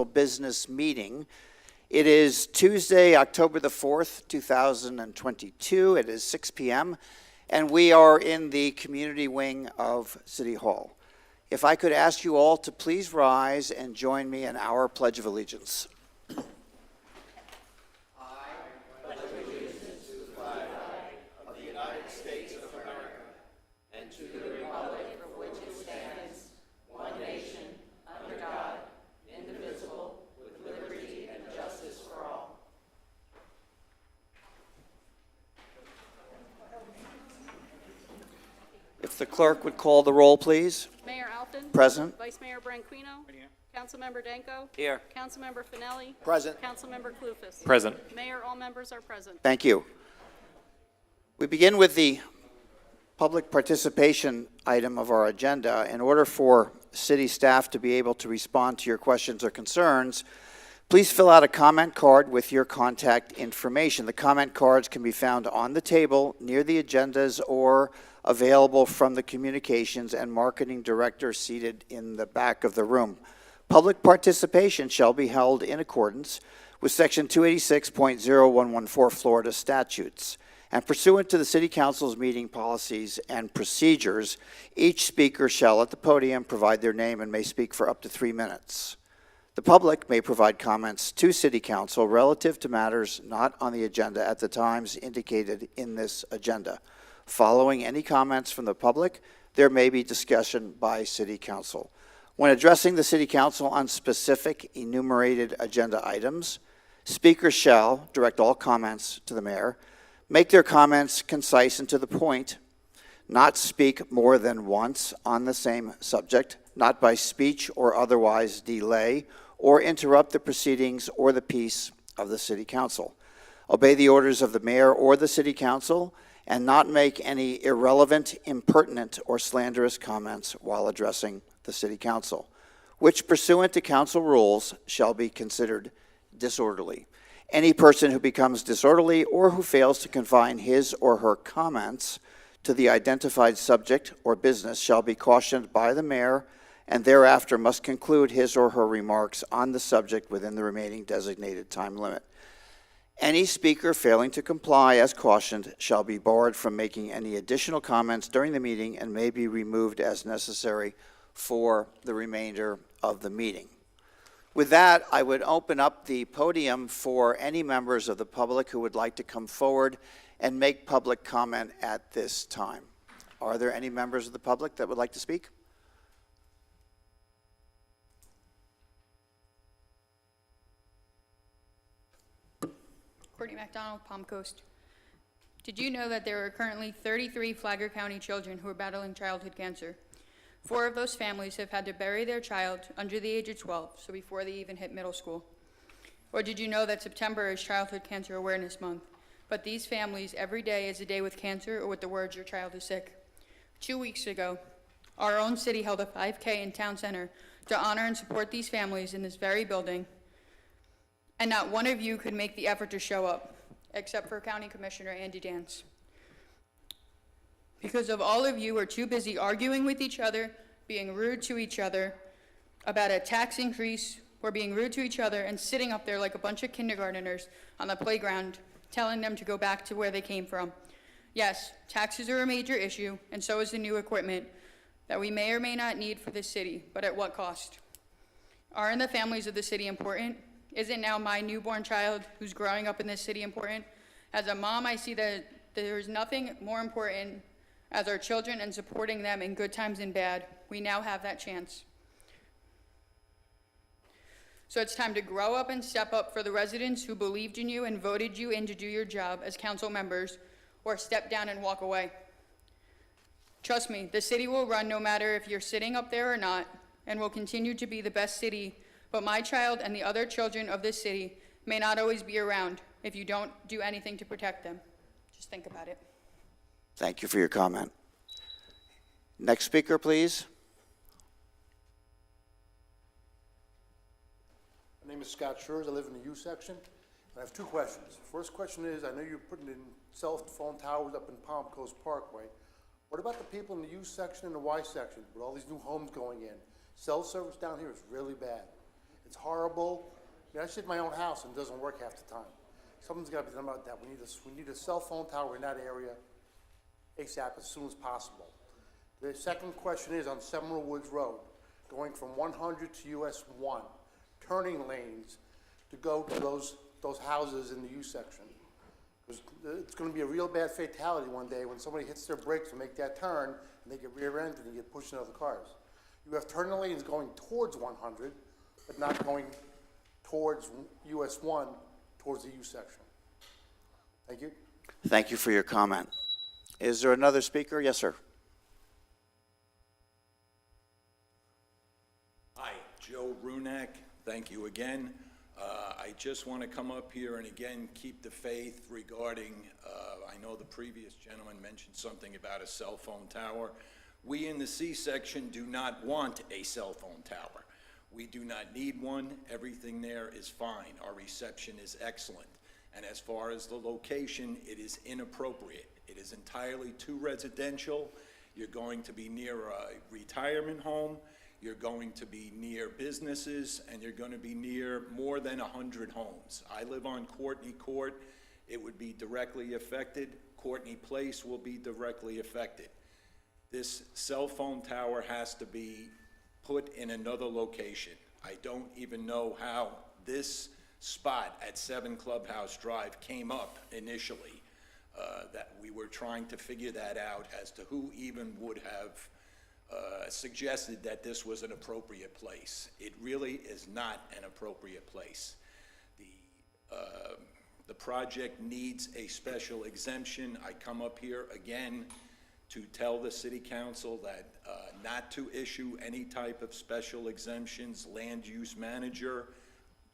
business meeting. It is Tuesday, October the 4th, 2022. It is 6 p.m. and we are in the community wing of City Hall. If I could ask you all to please rise and join me in our Pledge of Allegiance. If the clerk would call the roll, please. Mayor Alton. Present. Vice Mayor Branquino. Councilmember Danko. Here. Councilmember Finelli. Present. Councilmember Clufus. Present. Mayor, all members are present. Thank you. We begin with the public participation item of our agenda. In order for city staff to be able to respond to your questions or concerns, please fill out a comment card with your contact information. The comment cards can be found on the table near the agendas or available from the communications and marketing director seated in the back of the room. Public participation shall be held in accordance with Section 286.0114 Florida statutes. And pursuant to the City Council's meeting policies and procedures, each speaker shall at the podium provide their name and may speak for up to 3 minutes. The public may provide comments to City Council relative to matters not on the agenda at the times indicated in this agenda. Following any comments from the public, there may be discussion by City Council. When addressing the City Council on specific enumerated agenda items, speakers shall direct all comments to the mayor, make their comments concise and to the point, not speak more than once on the same subject, not by speech or otherwise delay or interrupt the proceedings or the peace of the City Council. Obey the orders of the mayor or the City Council, and not make any irrelevant, impertinent, or slanderous comments while addressing the City Council, which pursuant to council rules shall be considered disorderly. Any person who becomes disorderly or who fails to confine his or her comments to the identified subject or business shall be cautioned by the mayor and thereafter must conclude his or her remarks on the subject within the remaining designated time limit. Any speaker failing to comply as cautioned shall be barred from making any additional comments during the meeting and may be removed as necessary for the remainder of the meeting. With that, I would open up the podium for any members of the public who would like to come forward and make public comment at this time. Are there any members of the public that would like to speak? Courtney McDonald, Palm Coast. Did you know that there are currently 33 Flagler County children who are battling childhood cancer? 4 of those families have had to bury their child under the age of 12, so before they even hit middle school. Or did you know that September is Childhood Cancer Awareness Month, but these families, every day is a day with cancer or with the words, your child is sick. 2 weeks ago, our own city held a 5K in Town Center to honor and support these families in this very building, and not one of you could make the effort to show up, except for County Commissioner Andy Dance. Because of all of you are too busy arguing with each other, being rude to each other about a tax increase, or being rude to each other and sitting up there like a bunch of kindergarteners on the playground, telling them to go back to where they came from. Yes, taxes are a major issue, and so is the new equipment that we may or may not need for this city, but at what cost? Aren't the families of the city important? Isn't now my newborn child who's growing up in this city important? As a mom, I see that there's nothing more important as our children and supporting them in good times and bad. We now have that chance. So it's time to grow up and step up for the residents who believed in you and voted you in to do your job as council members, or step down and walk away. Trust me, the city will run no matter if you're sitting up there or not, and will continue to be the best city. But my child and the other children of this city may not always be around if you don't do anything to protect them. Just think about it. Thank you for your comment. Next speaker, please. My name is Scott Schurz. I live in the U section. I have 2 questions. First question is, I know you're putting in cell phone towers up in Palm Coast Parkway. What about the people in the U section and the Y section with all these new homes going in? Cell service down here is really bad. It's horrible. I mean, I sit in my own house and it doesn't work half the time. Something's got to be done about that. We need a cell phone tower in that area ASAP, as soon as possible. The second question is on Seminole Woods Road, going from 100 to US 1, turning lanes to go to those houses in the U section. It's going to be a real bad fatality one day when somebody hits their brakes to make that turn and they get rear-ended and get pushed into other cars. You have turning lanes going towards 100, but not going towards US 1, towards the U section. Thank you. Thank you for your comment. Is there another speaker? Yes, sir. Hi, Joe Runak. Thank you again. I just want to come up here and again keep the faith regarding, I know the previous gentleman mentioned something about a cell phone tower. We in the C section do not want a cell phone tower. We do not need one. Everything there is fine. Our reception is excellent. And as far as the location, it is inappropriate. It is entirely too residential. You're going to be near a retirement home. You're going to be near businesses, and you're going to be near more than 100 homes. I live on Courtney Court. It would be directly affected. Courtney Place will be directly affected. This cell phone tower has to be put in another location. I don't even know how this spot at 7 Clubhouse Drive came up initially. That we were trying to figure that out as to who even would have suggested that this was an appropriate place. It really is not an appropriate place. The project needs a special exemption. I come up here again to tell the city council that not to issue any type of special exemptions. Land use manager,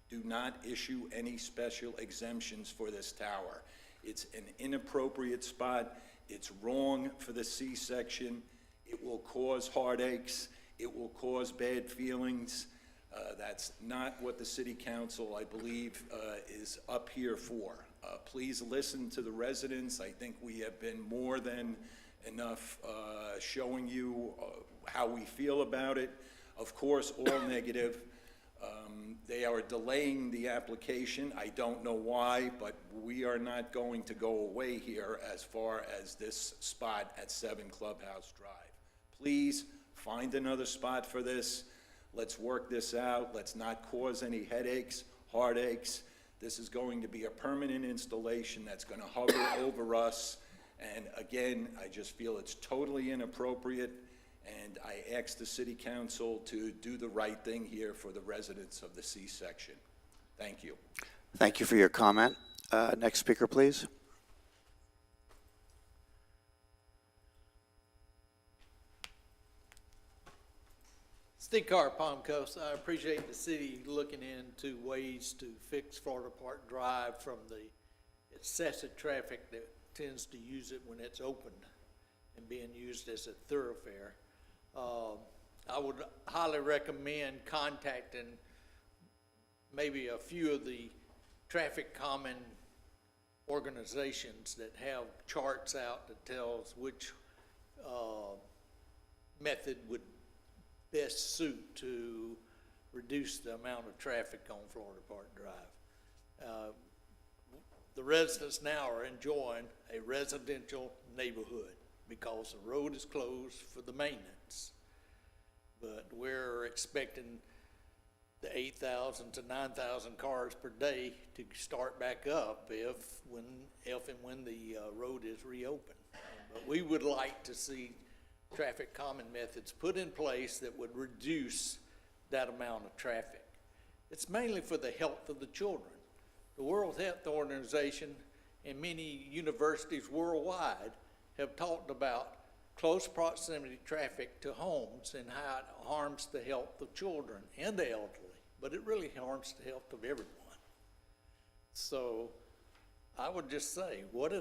do not issue any special exemptions for this tower. It's an inappropriate spot. It's wrong for the C section. It will cause heartaches. It will cause bad feelings. That's not what the city council, I believe, is up here for. Please listen to the residents. I think we have been more than enough showing you how we feel about it. Of course, all negative. They are delaying the application. I don't know why, but we are not going to go away here as far as this spot at 7 Clubhouse Drive. Please find another spot for this. Let's work this out. Let's not cause any headaches, heartaches. This is going to be a permanent installation that's going to hover over us. And again, I just feel it's totally inappropriate. And I ask the city council to do the right thing here for the residents of the C section. Thank you. Thank you for your comment. Next speaker, please. Steve Carr, Palm Coast. I appreciate the city looking into ways to fix Florida Park Drive from the excessive traffic that tends to use it when it's open and being used as a thoroughfare. I would highly recommend contacting maybe a few of the traffic calming organizations that have charts out that tells which method would best suit to reduce the amount of traffic on Florida Park Drive. The residents now are enjoying a residential neighborhood because the road is closed for the maintenance. But we're expecting the 8,000 to 9,000 cars per day to start back up if and when the road is reopened. But we would like to see traffic calming methods put in place that would reduce that amount of traffic. It's mainly for the health of the children. The World Health Organization and many universities worldwide have talked about close proximity traffic to homes and how it harms the health of children and the elderly, but it really harms the health of everyone. So I would just say, what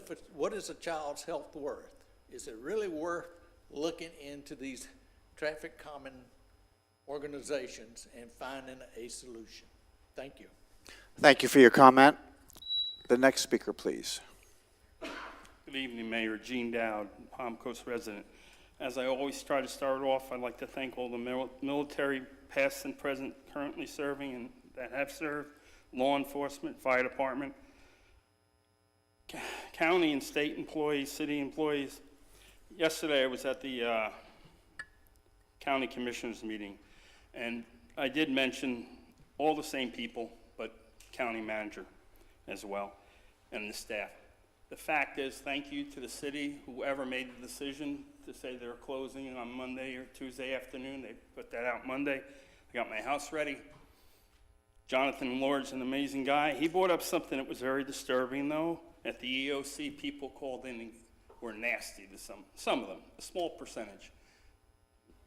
is a child's health worth? Is it really worth looking into these traffic calming organizations and finding a solution? Thank you. Thank you for your comment. The next speaker, please. Good evening, Mayor. Gene Dowd, Palm Coast resident. As I always try to start off, I'd like to thank all the military, past and present, currently serving, and that have served, law enforcement, fire department, county and state employees, city employees. Yesterday, I was at the county commissioners meeting, and I did mention all the same people, but county manager as well, and the staff. The fact is, thank you to the city, whoever made the decision to say they're closing on Monday or Tuesday afternoon. They put that out Monday. I got my house ready. Jonathan Lord's an amazing guy. He brought up something that was very disturbing, though. At the EOC, people called in and were nasty to some of them, a small percentage.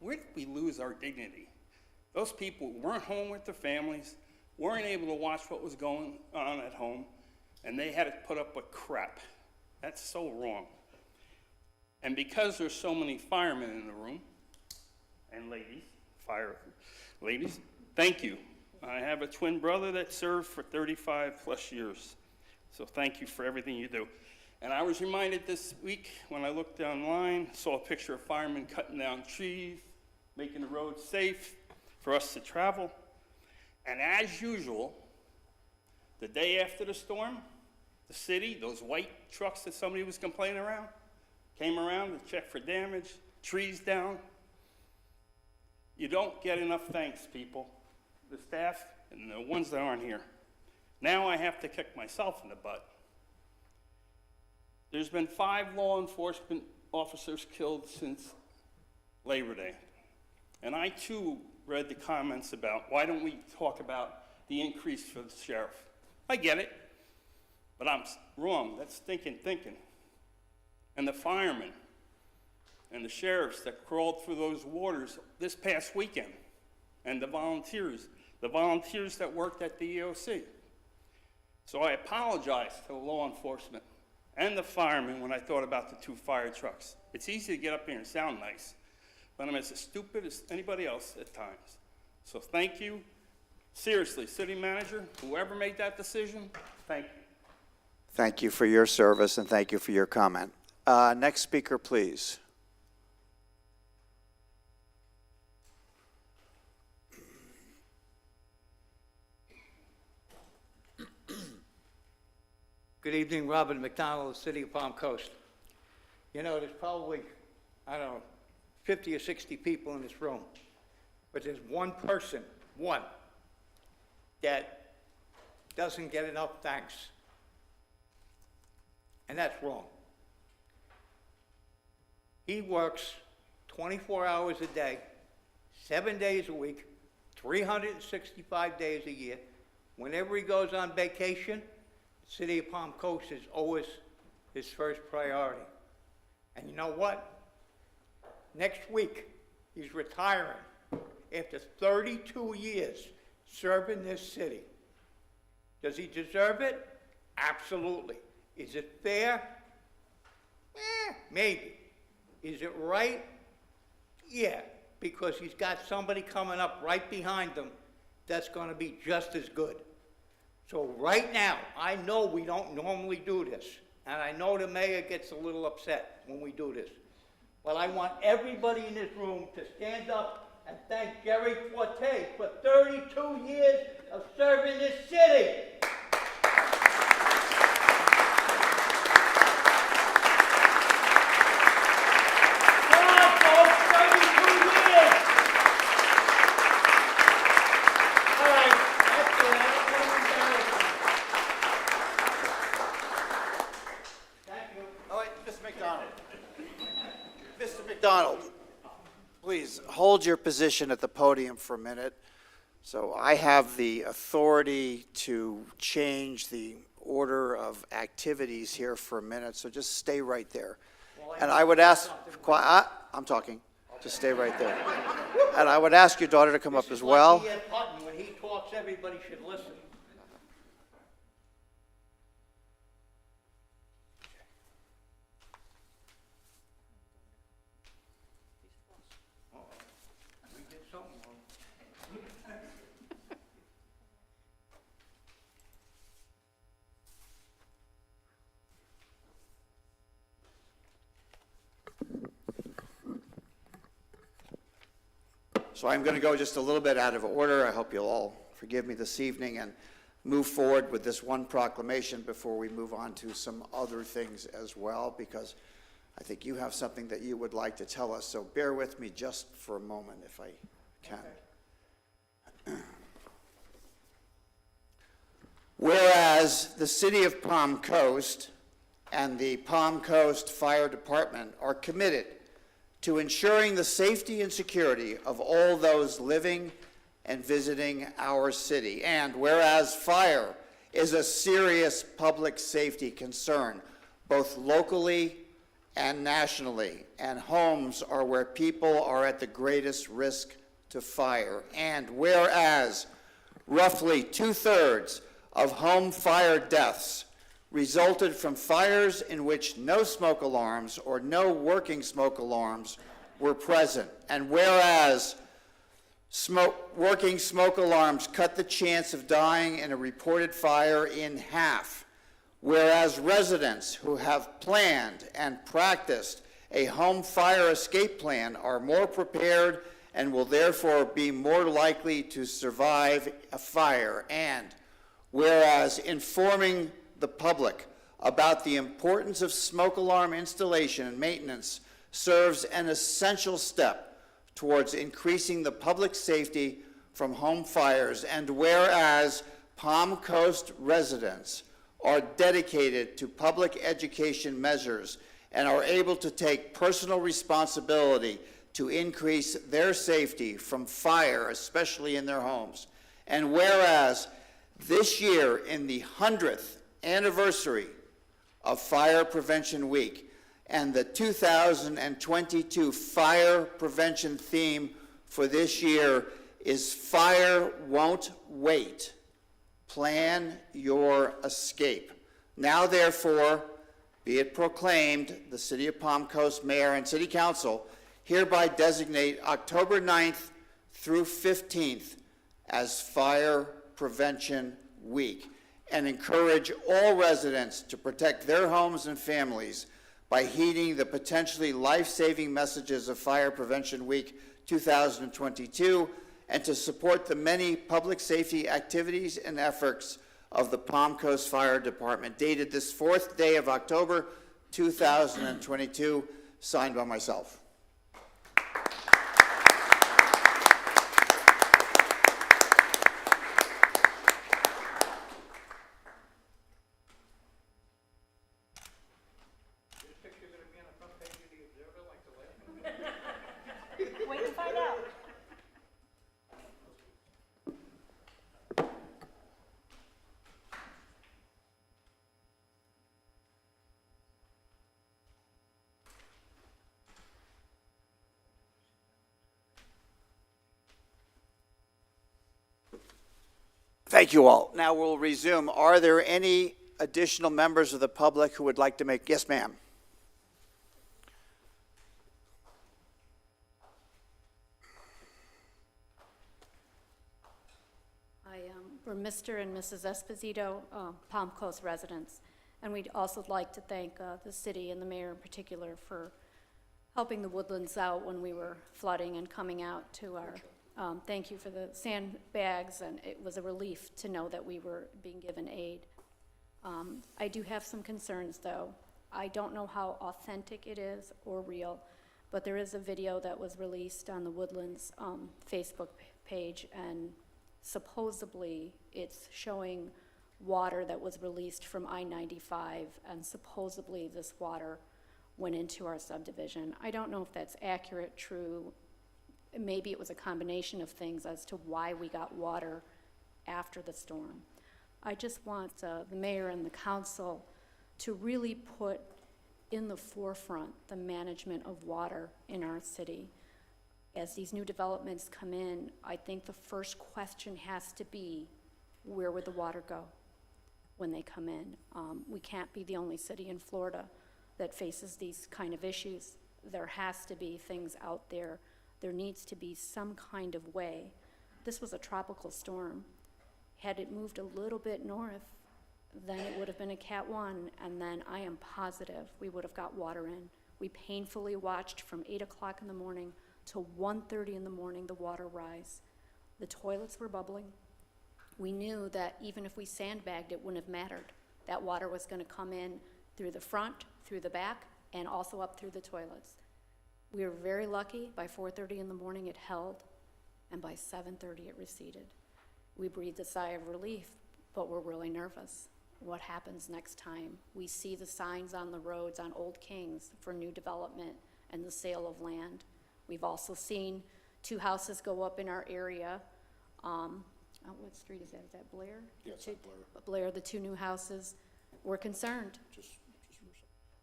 Where did we lose our dignity? Those people weren't home with their families, weren't able to watch what was going on at home, and they had to put up with crap. That's so wrong. And because there's so many firemen in the room, and ladies, fire ladies, thank you. I have a twin brother that served for 35 plus years. So thank you for everything you do. And I was reminded this week when I looked online, saw a picture of firemen cutting down trees, making the roads safe for us to travel. And as usual, the day after the storm, the city, those white trucks that somebody was complaining around, came around to check for damage, trees down. You don't get enough thanks, people, the staff and the ones that aren't here. Now I have to kick myself in the butt. There's been 5 law enforcement officers killed since Labor Day. And I too read the comments about why don't we talk about the increase for the sheriff. I get it, but I'm wrong. That's thinking. And the firemen and the sheriffs that crawled through those waters this past weekend, and the volunteers that worked at the EOC. So I apologize to the law enforcement and the firemen when I thought about the 2 fire trucks. It's easy to get up here and sound nice, but I'm as stupid as anybody else at times. So thank you. Seriously, city manager, whoever made that decision, thank you. Thank you for your service, and thank you for your comment. Next speaker, please. Good evening, Robert McDonald, the City of Palm Coast. You know, there's probably, 50 or 60 people in this room, but there's one person, that doesn't get enough thanks. And that's wrong. He works 24 hours a day, 7 days a week, 365 days a year. Whenever he goes on vacation, the City of Palm Coast is always his first priority. And you know what? Next week, he's retiring after 32 years serving this city. Does he deserve it? Absolutely. Is it fair? Maybe. Is it right? Yeah, because he's got somebody coming up right behind him that's going to be just as good. So right now, I know we don't normally do this, and I know the mayor gets a little upset when we do this, but I want everybody in this room to stand up and thank Jerry Forte for 32 years of serving this city. Come on, folks, 32 years. All right, that's it. Thank you. All right, Mr. McDonald. Mr. McDonald, please hold your position at the podium for a minute. So I have the authority to change the order of activities here for a minute, so just stay right there. And I would ask, I'm talking, just stay right there. And I would ask your daughter to come up as well. This is like E.F. Hutton. When he talks, everybody should listen. We did something wrong. So I'm going to go just a little bit out of order. I hope you'll all forgive me this evening and move forward with this one proclamation before we move on to some other things as well, because I think you have something that you would like to tell us. So bear with me just for a moment if I can. Whereas the City of Palm Coast and the Palm Coast Fire Department are committed to ensuring the safety and security of all those living and visiting our city. And whereas fire is a serious public safety concern, both locally and nationally, and homes are where people are at the greatest risk to fire. And whereas roughly 2/3 of home fire deaths resulted from fires in which no smoke alarms or no working smoke alarms were present. And whereas working smoke alarms cut the chance of dying in a reported fire in half, whereas residents who have planned and practiced a home fire escape plan are more prepared and will therefore be more likely to survive a fire. And whereas informing the public about the importance of smoke alarm installation and maintenance serves an essential step towards increasing the public safety from home fires, and whereas Palm Coast residents are dedicated to public education measures and are able to take personal responsibility to increase their safety from fire, especially in their homes. And whereas this year, in the 100th anniversary of Fire Prevention Week, and the 2022 fire prevention theme for this year is Fire Won't Wait. Plan your escape. Now, therefore, be it proclaimed, the City of Palm Coast Mayor and City Council hereby designate October 9th through 15th as Fire Prevention Week, and encourage all residents to protect their homes and families by heeding the potentially life-saving messages of Fire Prevention Week 2022, and to support the many public safety activities and efforts of the Palm Coast Fire Department, dated this 4th day of October 2022, signed by myself. Wait to find out. Thank you all. Now we'll resume. Are there any additional members of the public who would like to make? Yes, ma'am. We're Mr. and Mrs. Esposito, Palm Coast residents, and we'd also like to thank the city and the mayor in particular for helping the Woodlands out when we were flooding and coming out to our, thank you for the sandbags, and it was a relief to know that we were being given aid. I do have some concerns, though. I don't know how authentic it is or real, but there is a video that was released on the Woodlands Facebook page, and supposedly it's showing water that was released from I-95, and supposedly this water went into our subdivision. I don't know if that's accurate, true. Maybe it was a combination of things as to why we got water after the storm. I just want the mayor and the council to really put in the forefront the management of water in our city. As these new developments come in, I think the first question has to be, where would the water go when they come in? We can't be the only city in Florida that faces these kind of issues. There has to be things out there. There needs to be some kind of way. This was a tropical storm. Had it moved a little bit north, then it would have been a Cat 1, and then I am positive we would have got water in. We painfully watched from 8 o'clock in the morning till 1:30 in the morning the water rise. The toilets were bubbling. We knew that even if we sandbagged, it wouldn't have mattered. That water was going to come in through the front, through the back, and also up through the toilets. We were very lucky. By 4:30 in the morning, it held, and by 7:30, it receded. We breathed a sigh of relief, but we're really nervous. What happens next time? We see the signs on the roads on Old Kings for new development and the sale of land. We've also seen 2 houses go up in our area. What street is that? Is that Blair? Yes, The two- Blair. Blair, the 2 new houses. We're concerned.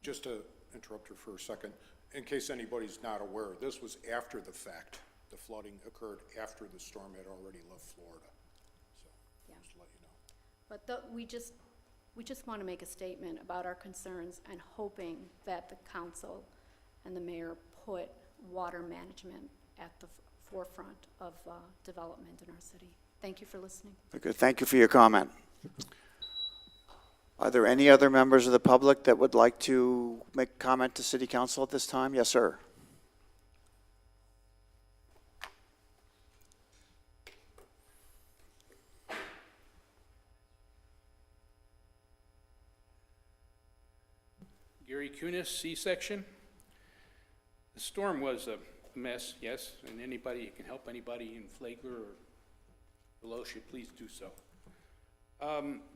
Just to interrupt you for a second, in case anybody's not aware, this was after the fact. The flooding occurred after the storm had already left Florida. So, Yeah. just to let you know. But we just want to make a statement about our concerns and hoping that the council and the mayor put water management at the forefront of development in our city. Thank you for listening. Very good. Thank you for your comment. Are there any other members of the public that would like to make comment to City Council at this time? Yes, sir. Gary Kunis, C-section. The storm was a mess, yes, and anybody who can help anybody in Flagler or Velocia, please do so.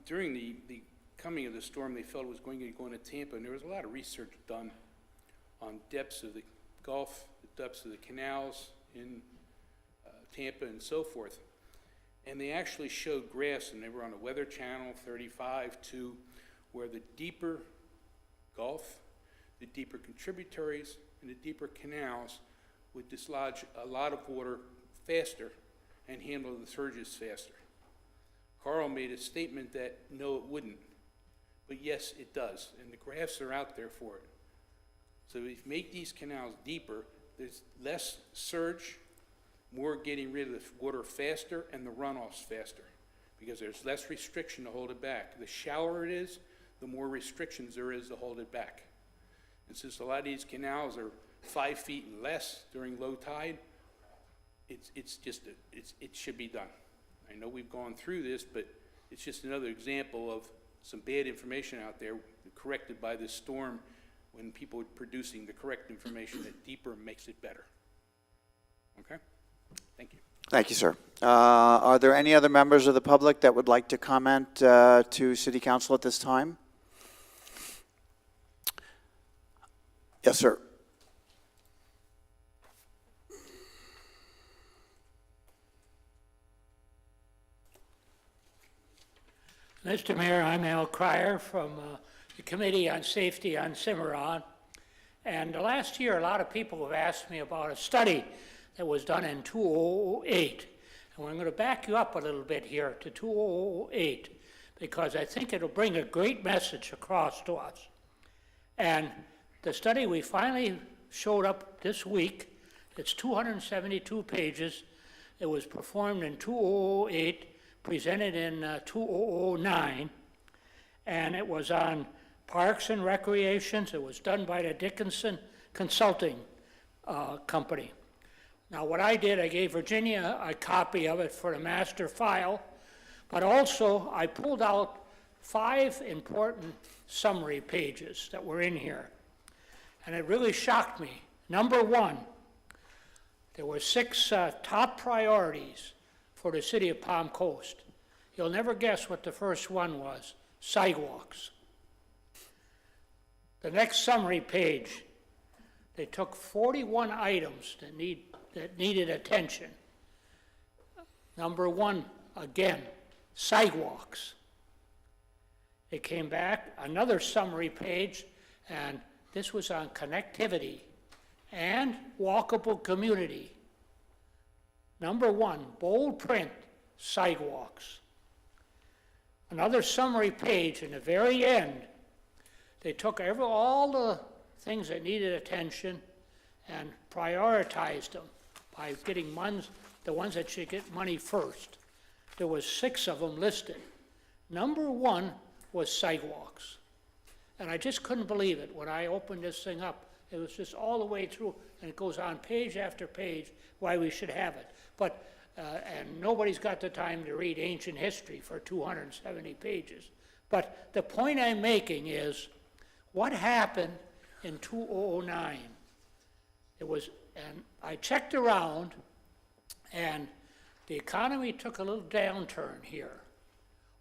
During the coming of the storm, they felt it was going to go into Tampa, and there was a lot of research done on depths of the Gulf, the depths of the canals in Tampa and so forth. And they actually showed graphs, and they were on the Weather Channel 35 to where the deeper Gulf, the deeper contributaries, and the deeper canals would dislodge a lot of water faster and handle the surges faster. Carl made a statement that no, it wouldn't, but yes, it does, and the graphs are out there for it. So if you make these canals deeper, there's less surge, more getting rid of the water faster, and the runoffs faster, because there's less restriction to hold it back. The shallower it is, the more restrictions there is to hold it back. And since a lot of these canals are 5 feet and less during low tide, it should be done. I know we've gone through this, but it's just another example of some bad information out there corrected by this storm when people are producing the correct information that deeper makes it better. Okay? Thank you. Thank you, sir. Are there any other members of the public that would like to comment to City Council at this time? Yes, sir. Mr. Mayor, I'm Al Cryer from the Committee on Safety on Cimarron. And last year, a lot of people have asked me about a study that was done in 2008. And I'm going to back you up a little bit here to 2008 because I think it'll bring a great message across to us. And the study we finally showed up this week, it's 272 pages. It was performed in 2008, presented in 2009, and it was on parks and recreations. It was done by the Dickinson Consulting Company. Now, what I did, I gave Virginia a copy of it for the master file, but also I pulled out 5 important summary pages that were in here. And it really shocked me. Number 1, there were 6 top priorities for the city of Palm Coast. You'll never guess what the first one was: sidewalks. The next summary page, they took 41 items that needed attention. Number 1, again, sidewalks. They came back, another summary page, and this was on connectivity and walkable community. Number 1, bold print, sidewalks. Another summary page in the very end, they took all the things that needed attention and prioritized them by getting the ones that should get money first. There was 6 of them listed. Number 1 was sidewalks. And I just couldn't believe it when I opened this thing up. It was just all the way through, and it goes on page after page why we should have it. But and nobody's got the time to read ancient history for 270 pages. But the point I'm making is, what happened in 2009? And I checked around, and the economy took a little downturn here.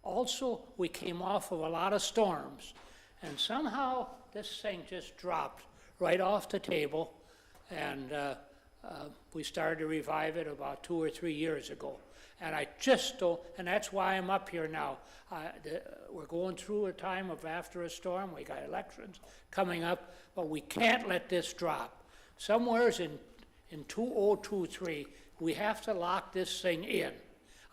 Also, we came off of a lot of storms, and somehow this thing just dropped right off the table, and we started to revive it about 2 or 3 years ago. And I just don't, and that's why I'm up here now. We're going through a time of after a storm, we got elections coming up, but we can't let this drop. Somewheres in 2023, we have to lock this thing in.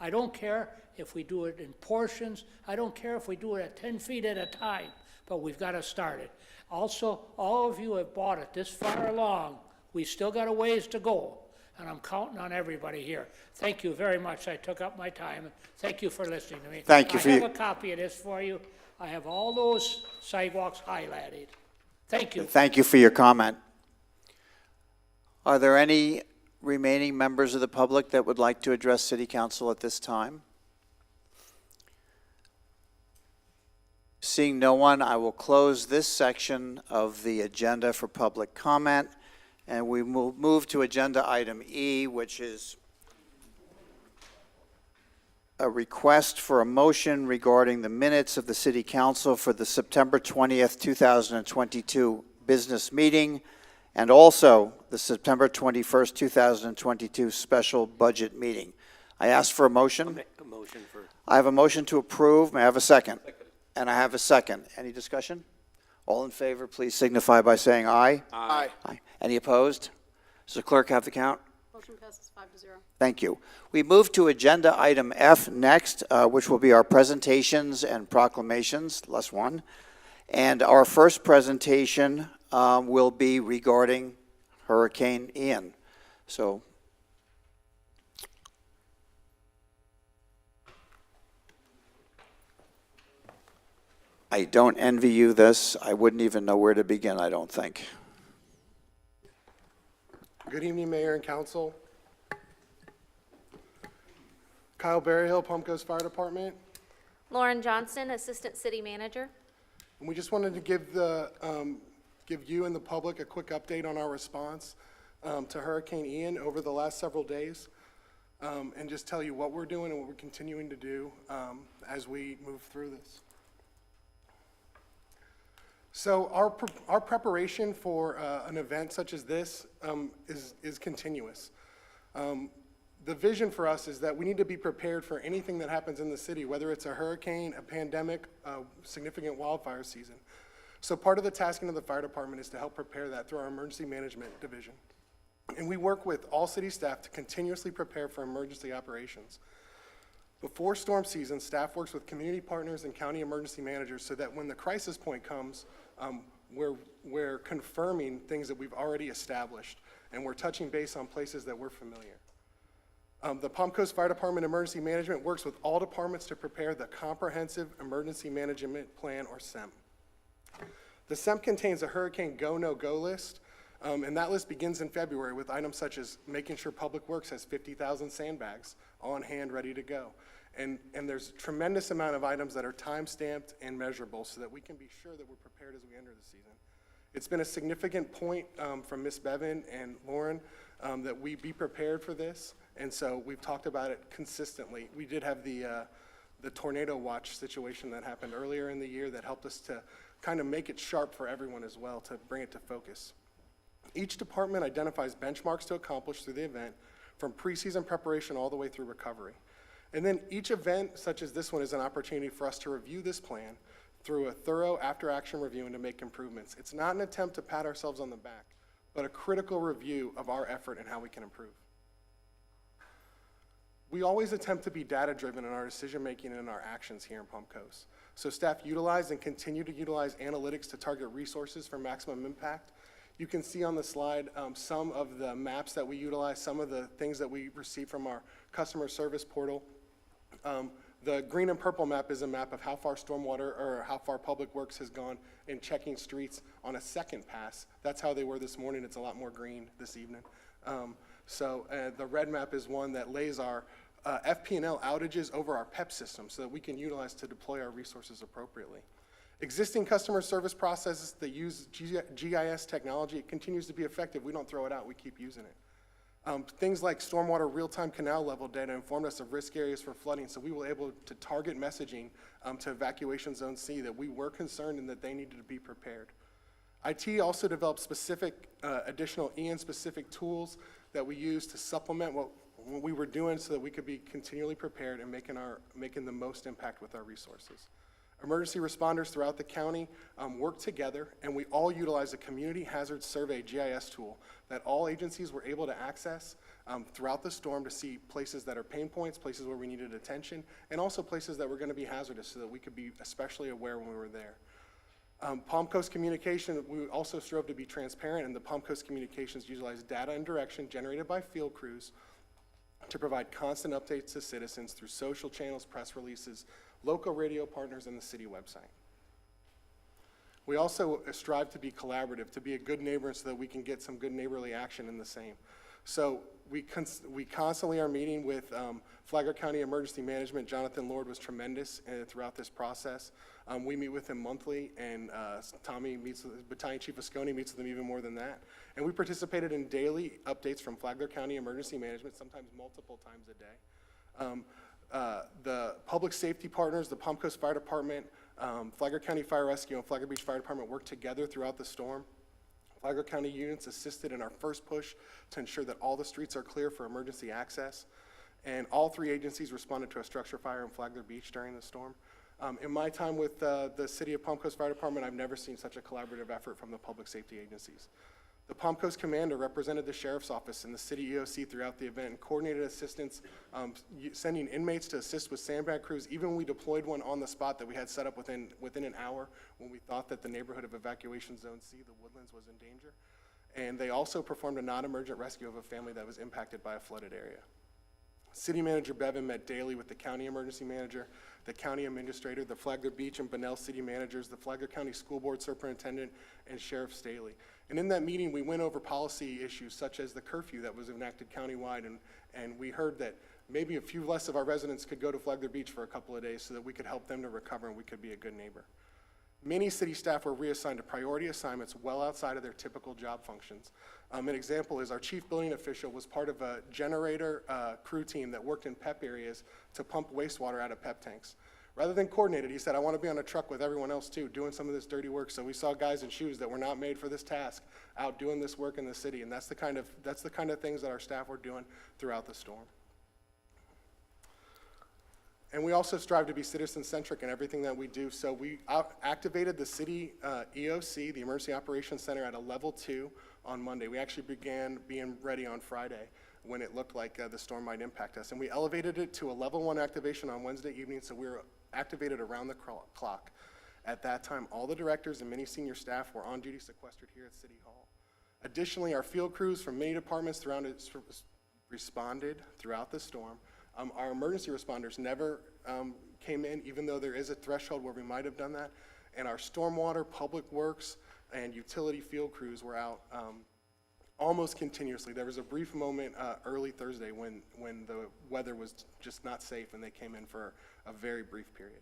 I don't care if we do it in portions, I don't care if we do it at 10 feet at a time, but we've got to start it. Also, all of you have bought it this far along. We still got a ways to go, and I'm counting on everybody here. Thank you very much. I took up my time, and thank you for listening to me. Thank you for I have a copy of this for you. I have all those sidewalks highlighted. Thank you. Thank you for your comment. Are there any remaining members of the public that would like to address City Council at this time? Seeing no one, I will close this section of the agenda for public comment, and we will move to agenda item E, which is a request for a motion regarding the minutes of the City Council for the September 20th, 2022 business meeting, and also the September 21st, 2022 special budget meeting. I ask for a motion. I have a motion to approve. May I have a second? And I have a second. Any discussion? All in favor, please signify by saying aye. Aye. Aye. Any opposed? Does the clerk have the count? Motion passes 5-0. Thank you. We move to agenda item F next, which will be our presentations and proclamations, less one. And our first presentation will be regarding Hurricane Ian. So, I don't envy you this. I wouldn't even know where to begin, I don't think. Good evening, Mayor and Council. Kyle Berryhill, Palm Coast Fire Department. Lauren Johnston, Assistant City Manager. And we just wanted to give you and the public a quick update on our response to Hurricane Ian over the last several days, and just tell you what we're doing and what we're continuing to do as we move through this. So our preparation for an event such as this is continuous. The vision for us is that we need to be prepared for anything that happens in the city, whether it's a hurricane, a pandemic, a significant wildfire season. So part of the tasking of the fire department is to help prepare that through our emergency management division. And we work with all city staff to continuously prepare for emergency operations. Before storm season, staff works with community partners and county emergency managers so that when the crisis point comes, we're confirming things that we've already established, and we're touching base on places that we're familiar. The Palm Coast Fire Department Emergency Management works with all departments to prepare the Comprehensive Emergency Management Plan, or SEM. The SEM contains a hurricane go, no-go list, and that list begins in February with items such as making sure Public Works has 50,000 sandbags on hand, ready to go. And there's a tremendous amount of items that are time-stamped and measurable so that we can be sure that we're prepared as we enter the season. It's been a significant point from Ms. Bevan and Lauren that we be prepared for this, and so we've talked about it consistently. We did have the tornado watch situation that happened earlier in the year that helped us to kind of make it sharp for everyone as well, to bring it to focus. Each department identifies benchmarks to accomplish through the event, from preseason preparation all the way through recovery. And then each event, such as this one, is an opportunity for us to review this plan through a thorough after-action review and to make improvements. It's not an attempt to pat ourselves on the back, but a critical review of our effort and how we can improve. We always attempt to be data-driven in our decision-making and in our actions here in Palm Coast. So staff utilize and continue to utilize analytics to target resources for maximum impact. You can see on the slide some of the maps that we utilize, some of the things that we receive from our customer service portal. The green and purple map is a map of how far stormwater or how far Public Works has gone in checking streets on a second pass. That's how they were this morning. It's a lot more green this evening. So the red map is one that lays our FP&L outages over our PEP system so that we can utilize to deploy our resources appropriately. Existing customer service processes that use GIS technology, it continues to be effective. We don't throw it out, we keep using it. Things like stormwater real-time canal level data informed us of risk areas for flooding, so we were able to target messaging to evacuation zone C that we were concerned and that they needed to be prepared. IT also developed specific, additional EN-specific tools that we use to supplement what we were doing so that we could be continually prepared and making the most impact with our resources. Emergency responders throughout the county work together, and we all utilize a community hazard survey GIS tool that all agencies were able to access throughout the storm to see places that are pain points, places where we needed attention, and also places that were going to be hazardous so that we could be especially aware when we were there. Palm Coast Communication, we also strove to be transparent, and the Palm Coast Communications utilized data and direction generated by field crews to provide constant updates to citizens through social channels, press releases, local radio partners, and the city website. We also strive to be collaborative, to be a good neighbor so that we can get some good neighborly action in the same. So we constantly are meeting with Flagler County Emergency Management. Jonathan Lord was tremendous throughout this process. We meet with him monthly, and Tommy meets with Battalion Chief Asconi, meets with him even more than that. And we participated in daily updates from Flagler County Emergency Management, sometimes multiple times a day. The public safety partners, the Palm Coast Fire Department, Flagler County Fire Rescue, and Flagler Beach Fire Department worked together throughout the storm. Flagler County units assisted in our first push to ensure that all the streets are clear for emergency access. And all three agencies responded to a structure fire in Flagler Beach during the storm. In my time with the City of Palm Coast Fire Department, I've never seen such a collaborative effort from the public safety agencies. The Palm Coast Commander represented the Sheriff's Office and the City EOC throughout the event and coordinated assistance, sending inmates to assist with sandbag crews. Even when we deployed one on the spot that we had set up within an hour when we thought that the neighborhood of Evacuation Zone C, the Woodlands, was in danger. And they also performed a non-emergent rescue of a family that was impacted by a flooded area. City Manager Bevan met daily with the County Emergency Manager, the County Administrator, the Flagler Beach and Bunnell City Managers, the Flagler County School Board Superintendent, and Sheriff Staley. And in that meeting, we went over policy issues such as the curfew that was enacted countywide, and we heard that maybe a few less of our residents could go to Flagler Beach for a couple of days so that we could help them to recover and we could be a good neighbor. Many city staff were reassigned to priority assignments well outside of their typical job functions. An example is our chief building official was part of a generator crew team that worked in PEP areas to pump wastewater out of PEP tanks. Rather than coordinate it, he said, I want to be on a truck with everyone else too, doing some of this dirty work. So we saw guys in shoes that were not made for this task out doing this work in the city, and that's the kind of things that our staff were doing throughout the storm. And we also strive to be citizen-centric in everything that we do. So we activated the city EOC, the Emergency Operations Center, at a level 2 on Monday. We actually began being ready on Friday when it looked like the storm might impact us. And we elevated it to a level 1 activation on Wednesday evening, so we were activated around the clock. At that time, all the directors and many senior staff were on duty sequestered here at City Hall. Additionally, our field crews from many departments throughout it responded throughout the storm. Our emergency responders never came in, even though there is a threshold where we might have done that. And our stormwater, public works, and utility field crews were out almost continuously. There was a brief moment early Thursday when the weather was just not safe and they came in for a very brief period.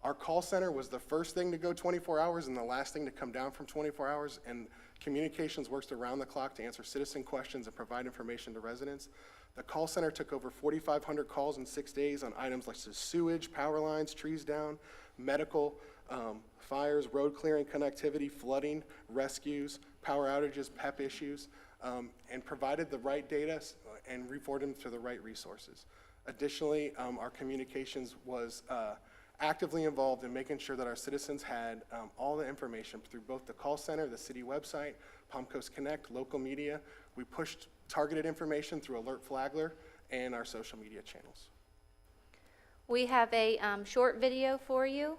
Our call center was the first thing to go 24 hours and the last thing to come down from 24 hours, and communications works around the clock to answer citizen questions and provide information to residents. The call center took over 4,500 calls in 6 days on items like sewage, power lines, trees down, medical, fires, road clearing, connectivity, flooding, rescues, power outages, PEP issues, and provided the right data and reported them to the right resources. Additionally, our communications was actively involved in making sure that our citizens had all the information through both the call center, the city website, Palm Coast Connect, local media. We pushed targeted information through Alert Flagler and our social media channels. We have a short video for you.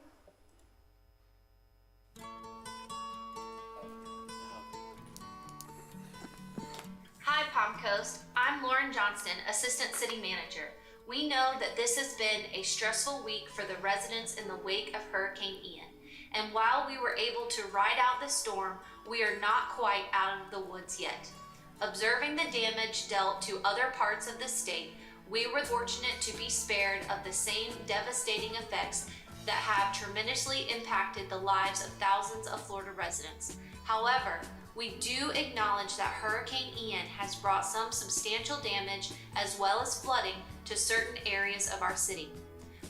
Hi, Palm Coast. I'm Lauren Johnston, Assistant City Manager. We know that this has been a stressful week for the residents in the wake of Hurricane Ian. And while we were able to ride out the storm, we are not quite out of the woods yet. Observing the damage dealt to other parts of the state, we were fortunate to be spared of the same devastating effects that have tremendously impacted the lives of thousands of Florida residents. However, we do acknowledge that Hurricane Ian has brought some substantial damage as well as flooding to certain areas of our city.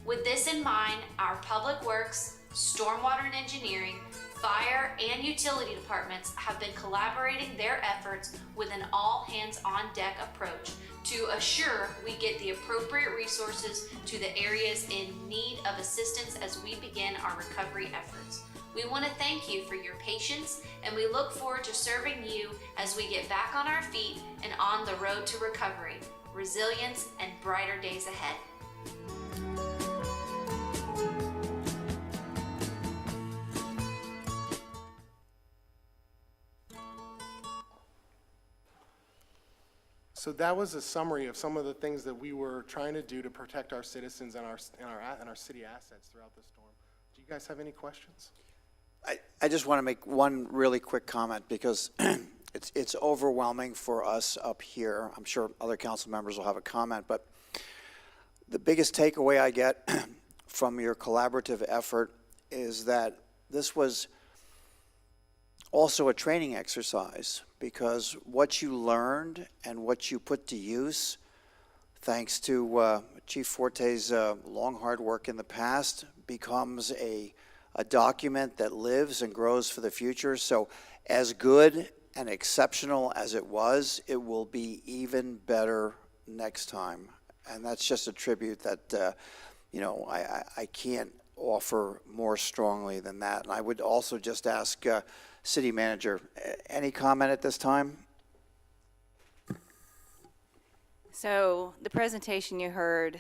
With this in mind, our public works, stormwater and engineering, fire, and utility departments have been collaborating their efforts with an all-hands-on-deck approach to assure we get the appropriate resources to the areas in need of assistance as we begin our recovery efforts. We want to thank you for your patience, and we look forward to serving you as we get back on our feet and on the road to recovery, resilience, and brighter days ahead. So that was a summary of some of the things that we were trying to do to protect our citizens and our city assets throughout the storm. Do you guys have any questions? I just want to make one really quick comment because it's overwhelming for us up here. I'm sure other council members will have a comment, but the biggest takeaway I get from your collaborative effort is that this was also a training exercise, because what you learned and what you put to use, thanks to Chief Forte's long, hard work in the past, becomes a document that lives and grows for the future. So as good and exceptional as it was, it will be even better next time. And that's just a tribute that, I can't offer more strongly than that. And I would also just ask City Manager, any comment at this time? So the presentation you heard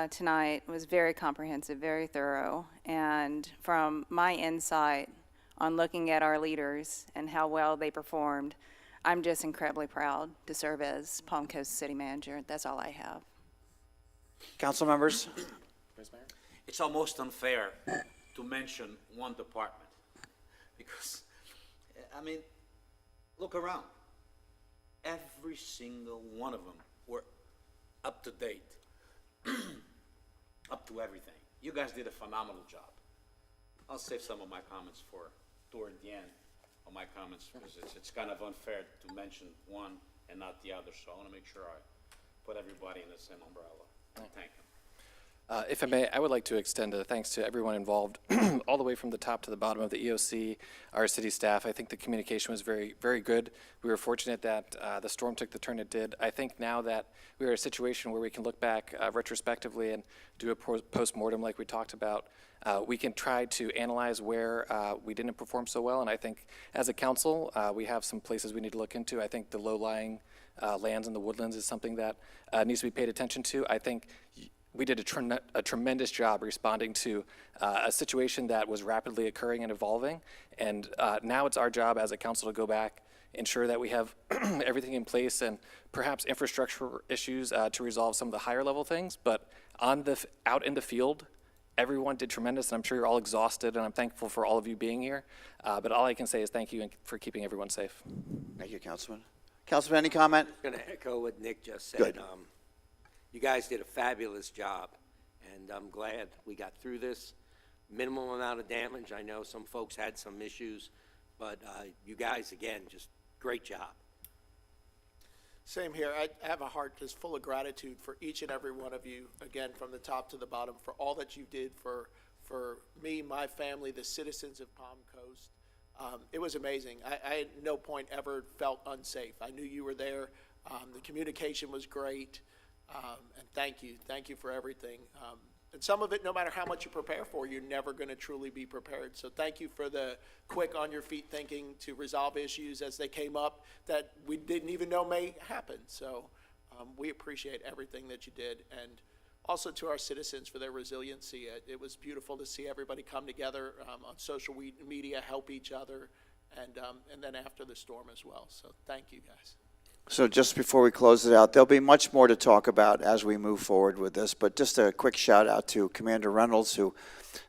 tonight was very comprehensive, very thorough, and from my insight on looking at our leaders and how well they performed, I'm just incredibly proud to serve as Palm Coast City Manager. That's all I have. Council members? It's almost unfair to mention one department because, look around. Every single one of them were up to date, up to everything. You guys did a phenomenal job. I'll save some of my comments for toward the end of my comments because it's kind of unfair to mention one and not the other. So I want to make sure I put everybody in the same umbrella. Thank you. If I may, I would like to extend a thanks to everyone involved, all the way from the top to the bottom of the EOC, our city staff. I think the communication was very, very good. We were fortunate that the storm took the turn it did. I think now that we are in a situation where we can look back retrospectively and do a post-mortem like we talked about, we can try to analyze where we didn't perform so well. And I think as a council, we have some places we need to look into. I think the low-lying lands in the woodlands is something that needs to be paid attention to. I think we did a tremendous job responding to a situation that was rapidly occurring and evolving. And now it's our job as a council to go back, ensure that we have everything in place and perhaps infrastructure issues to resolve some of the higher level things. But out in the field, everyone did tremendous, and I'm sure you're all exhausted, and I'm thankful for all of you being here. But all I can say is thank you for keeping everyone safe. Thank you, Councilman. Councilman, any comment? I'm going to echo what Nick just said. Good. You guys did a fabulous job, and I'm glad we got through this. Minimal amount of damage. I know some folks had some issues, but you guys, again, just great job. Same here. I have a heart just full of gratitude for each and every one of you, again, from the top to the bottom, for all that you did for me, my family, the citizens of Palm Coast. It was amazing. I at no point ever felt unsafe. I knew you were there. The communication was great. And thank you for everything. And some of it, no matter how much you prepare for, you're never going to truly be prepared. So thank you for the quick on your feet thinking to resolve issues as they came up that we didn't even know may happen. So we appreciate everything that you did. And also to our citizens for their resiliency. It was beautiful to see everybody come together on social media, help each other, and then after the storm as well. So thank you, guys. So just before we close it out, there'll be much more to talk about as we move forward with this, but just a quick shout out to Commander Reynolds, who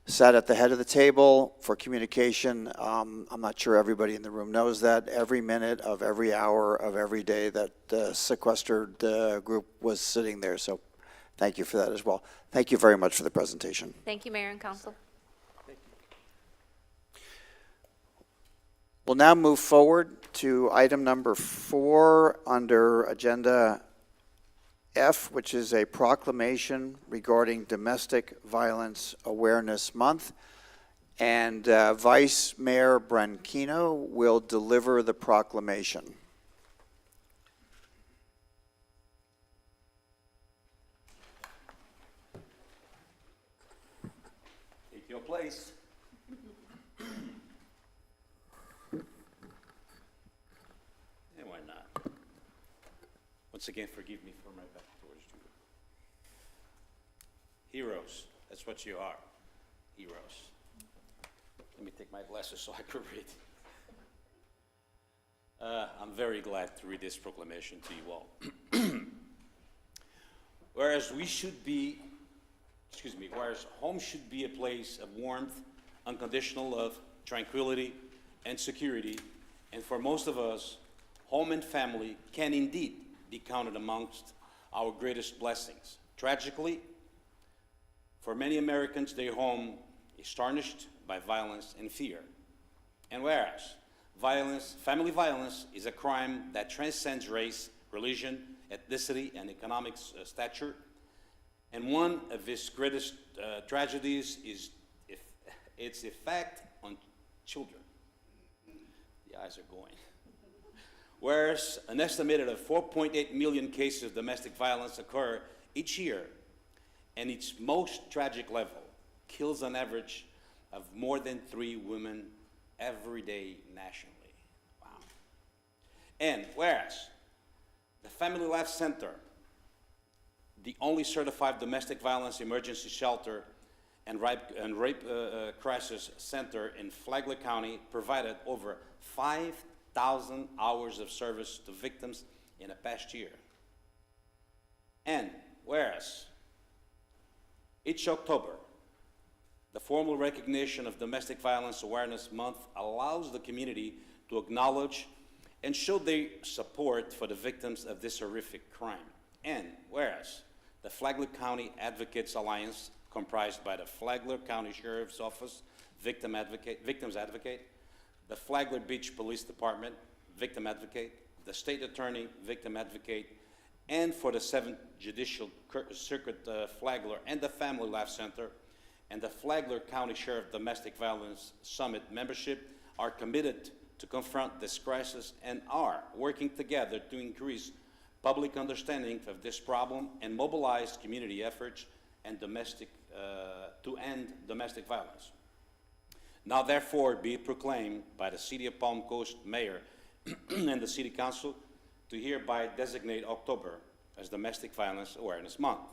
sat at the head of the table for communication. I'm not sure everybody in the room knows that. Every minute of every hour of every day that the sequestered group was sitting there. So thank you for that as well. Thank you very much for the presentation. Thank you, Mayor and Council. We'll now move forward to item number 4 under Agenda F, which is a proclamation regarding Domestic Violence Awareness Month. And Vice Mayor Branchino will deliver the proclamation. Take your place. And why not? Once again, forgive me for my back towards you. Heroes, that's what you are. Heroes. Let me take my glasses so I can read. I'm very glad to read this proclamation to you all. Whereas home should be a place of warmth, unconditional love, tranquility, and security, and for most of us, home and family can indeed be counted amongst our greatest blessings. Tragically, for many Americans, their home is tarnished by violence and fear. And whereas family violence is a crime that transcends race, religion, ethnicity, and economic stature, and one of its greatest tragedies is its effect on children. The eyes are going. Whereas an estimated of 4.8 million cases of domestic violence occur each year, and its most tragic level kills an average of more than 3 women every day nationally. Wow. And whereas the Family Life Center, the only certified domestic violence emergency shelter and rape crisis center in Flagler County, provided over 5,000 hours of service to victims in the past year. And whereas each October, the formal recognition of Domestic Violence Awareness Month allows the community to acknowledge and show their support for the victims of this horrific crime. And whereas the Flagler County Advocates Alliance, comprised by the Flagler County Sheriff's Office, Victims Advocate, the Flagler Beach Police Department, Victim Advocate, the State Attorney, Victim Advocate, and for the 7th Judicial Circuit Flagler and the Family Life Center, and the Flagler County Sheriff Domestic Violence Summit membership are committed to confront this crisis and are working together to increase public understanding of this problem and mobilize community efforts and to end domestic violence. Now therefore be proclaimed by the City of Palm Coast Mayor and the City Council to hereby designate October as Domestic Violence Awareness Month,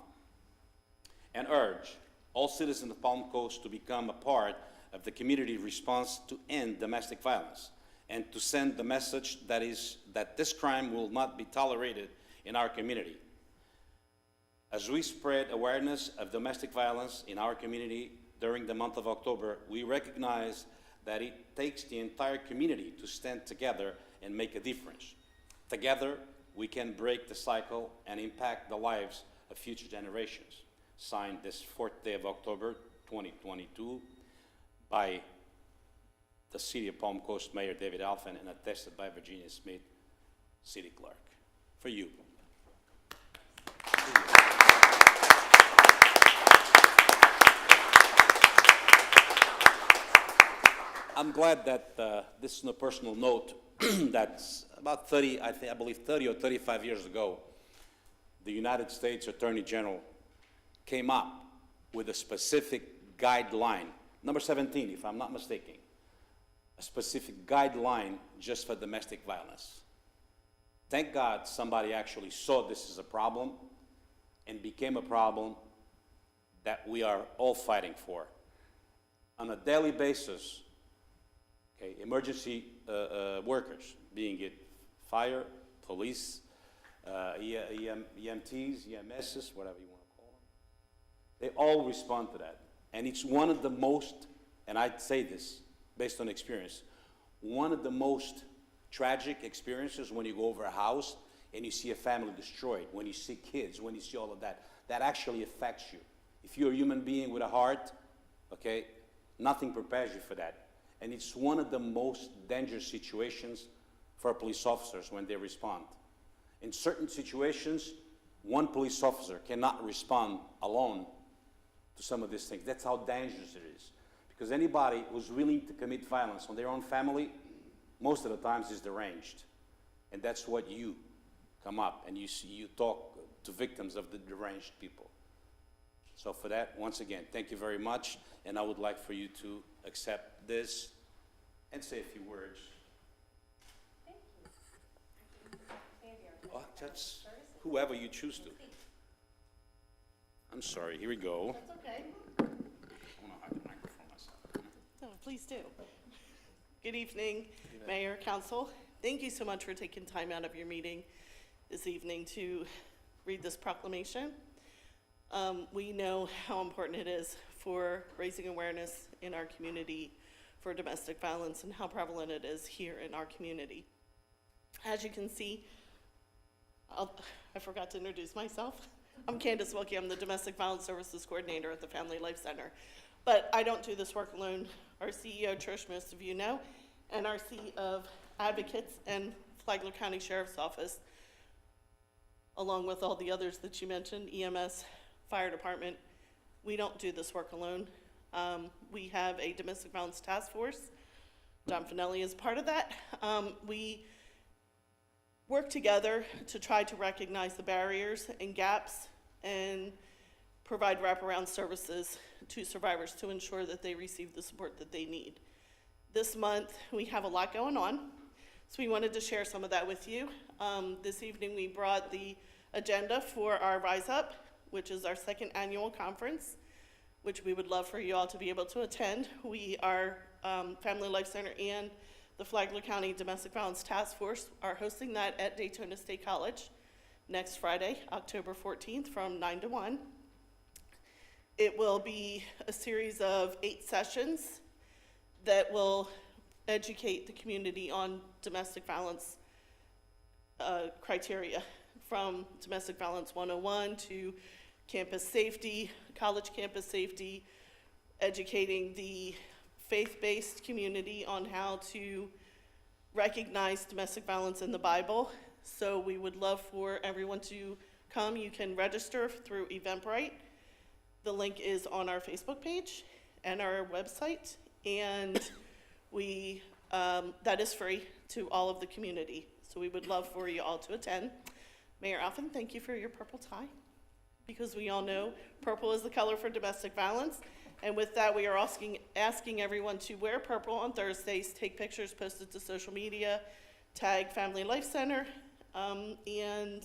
and urge all citizens of Palm Coast to become a part of the community response to end domestic violence and to send the message that this crime will not be tolerated in our community. As we spread awareness of domestic violence in our community during the month of October, we recognize that it takes the entire community to stand together and make a difference. Together, we can break the cycle and impact the lives of future generations. Signed this 4th day of October 2022 by the City of Palm Coast Mayor David Alphen and attested by Virginia Smith, City Clerk. For you. I'm glad that this is on a personal note. That's about 30, I believe 30 or 35 years ago, the United States Attorney General came up with a specific guideline, number 17, if I'm not mistaken, a specific guideline just for domestic violence. Thank God somebody actually saw this as a problem and became a problem that we are all fighting for. On a daily basis, okay, emergency workers, being it fire, police, EMTs, EMSs, whatever you want to call them. They all respond to that. And it's one of the most, and I'd say this based on experience, one of the most tragic experiences when you go over a house and you see a family destroyed, when you see kids, when you see all of that, that actually affects you. If you're a human being with a heart, okay, nothing prepares you for that. And it's one of the most dangerous situations for police officers when they respond. In certain situations, one police officer cannot respond alone to some of these things. That's how dangerous it is. Because anybody who's willing to commit violence on their own family, most of the times is deranged. And that's what you come up and you talk to victims of the deranged people. So for that, once again, thank you very much. And I would like for you to accept this and say a few words. Oh, that's whoever you choose to. I'm sorry, here we go. That's okay. I want to hide the microphone myself. No, please do. Good evening, Mayor, Council. Thank you so much for taking time out of your meeting this evening to read this proclamation. We know how important it is for raising awareness in our community for domestic violence and how prevalent it is here in our community. As you can see, I forgot to introduce myself. I'm Candace Wilkie. I'm the Domestic Violence Services Coordinator at the Family Life Center. But I don't do this work alone. Our CEO, Trish, most of you know, and our Sea of Advocates and Flagler County Sheriff's Office, along with all the others that you mentioned, EMS, Fire Department, we don't do this work alone. We have a domestic violence task force. John Finelli is part of that. We work together to try to recognize the barriers and gaps and provide wraparound services to survivors to ensure that they receive the support that they need. This month, we have a lot going on, so we wanted to share some of that with you. This evening, we brought the agenda for our Rise Up, which is our second annual conference, which we would love for you all to be able to attend. We are Family Life Center and the Flagler County Domestic Violence Task Force are hosting that at Daytona State College next Friday, October 14th from 9 to 1. It will be a series of 8 sessions that will educate the community on domestic violence criteria, from Domestic Violence 101 to campus safety, college campus safety, educating the faith-based community on how to recognize domestic violence in the Bible. So we would love for everyone to come. You can register through Eventbrite. The link is on our Facebook page and our website, and we that is free to all of the community. So we would love for you all to attend. Mayor Alphen, thank you for your purple tie, because we all know purple is the color for domestic violence. And with that, we are asking everyone to wear purple on Thursdays, take pictures, post it to social media, tag Family Life Center, and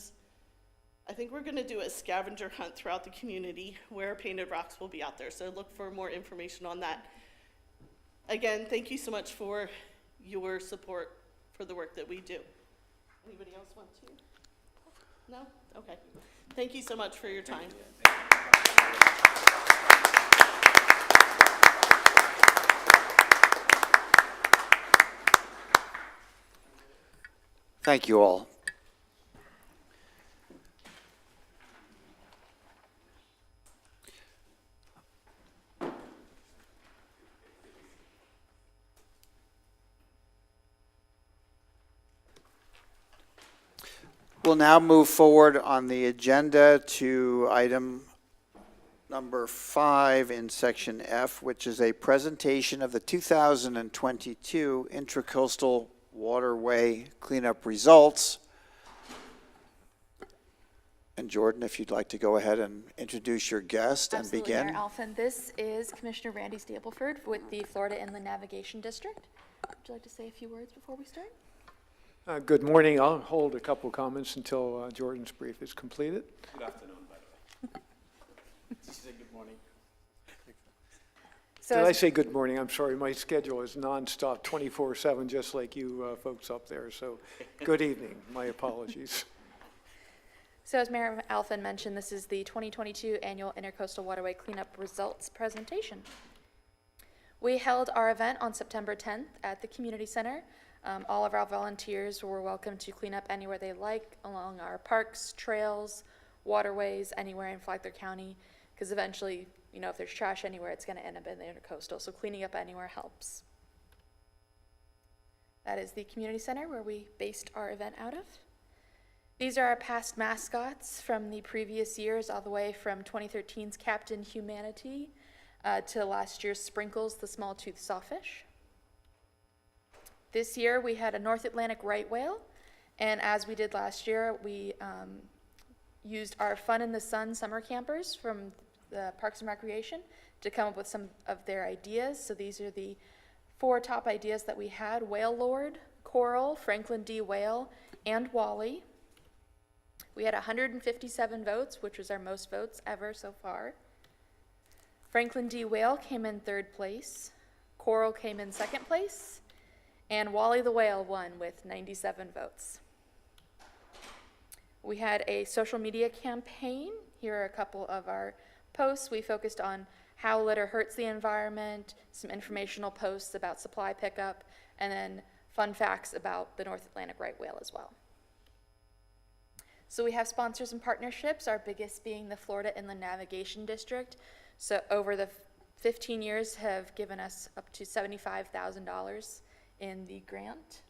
I think we're gonna do a scavenger hunt throughout the community where painted rocks will be out there. So look for more information on that. Again, thank you so much for your support for the work that we do. Anybody else want to? No? Okay. Thank you so much for your time. Thank you all. We'll now move forward on the agenda to item number 5 in section F, which is a presentation of the 2022 Intracoastal Waterway Cleanup results. And Jordan, if you'd like to go ahead and introduce your guest and begin. Mayor Alphen. This is Commissioner Randy Stapleford with the Florida Inland Navigation District. Would you like to say a few words before we start? Good morning. I'll hold a couple comments until Jordan's brief is completed. Good afternoon, by the way. She said good morning. Did I say good morning? I'm sorry. My schedule is nonstop, 24/7, just like you folks up there. So good evening. My apologies. So as Mayor Alphen mentioned, this is the 2022 Annual Intercoastal Waterway Cleanup Results Presentation. We held our event on September 10th at the Community Center. All of our volunteers were welcome to clean up anywhere they like along our parks, trails, waterways, anywhere in Flagler County, because eventually, you know, if there's trash anywhere, it's going to end up in the intercoastal, so cleaning up anywhere helps. That is the Community Center where we based our event out of. These are our past mascots from the previous years, all the way from 2013's Captain Humanity to last year's Sprinkles, the small-toothed sawfish. This year we had a North Atlantic right whale, and as we did last year, we used our Fun in the Sun summer campers from the Parks and Recreation to come up with some of their ideas. So these are the 4 top ideas that we had: Whale Lord, Coral, Franklin D. Whale, and Wally. We had 157 votes, which was our most votes ever so far. Franklin D. Whale came in 3rd place, Coral came in 2nd place, and Wally the Whale won with 97 votes. We had a social media campaign. Here are a couple of our posts. We focused on how litter hurts the environment, some informational posts about supply pickup, and then fun facts about the North Atlantic right whale as well. So we have sponsors and partnerships, our biggest being the Florida Inland Navigation District. So over the 15 years have given us up to $75,000 in the grant.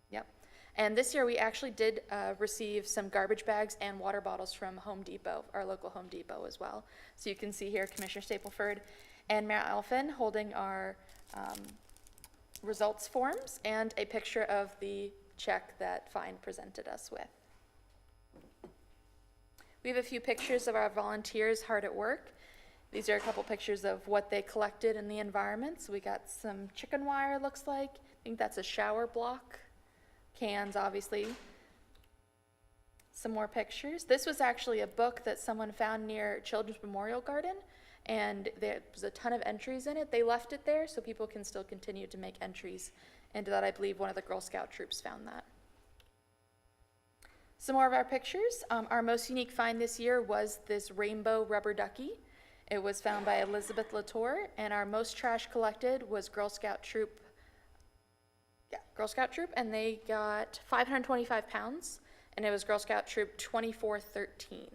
Yep. And this year we actually did receive some garbage bags and water bottles from Home Depot, our local Home Depot as well. So you can see here Commissioner Stapleford and Mayor Alphen holding our results forms and a picture of the check that Fine presented us with. We have a few pictures of our volunteers hard at work. These are a couple pictures of what they collected in the environment. So we got some chicken wire, looks like. I think that's a shower block. Cans, obviously. Some more pictures. This was actually a book that someone found near Children's Memorial Garden, and there was a ton of entries in it. They left it there so people can still continue to make entries into that. I believe one of the Girl Scout troops found that. Some more of our pictures. Our most unique find this year was this rainbow rubber ducky. It was found by Elizabeth Latour, and our most trash collected was Girl Scout Troop. Yeah, Girl Scout Troop, and they got 525 pounds, and it was Girl Scout Troop 2413.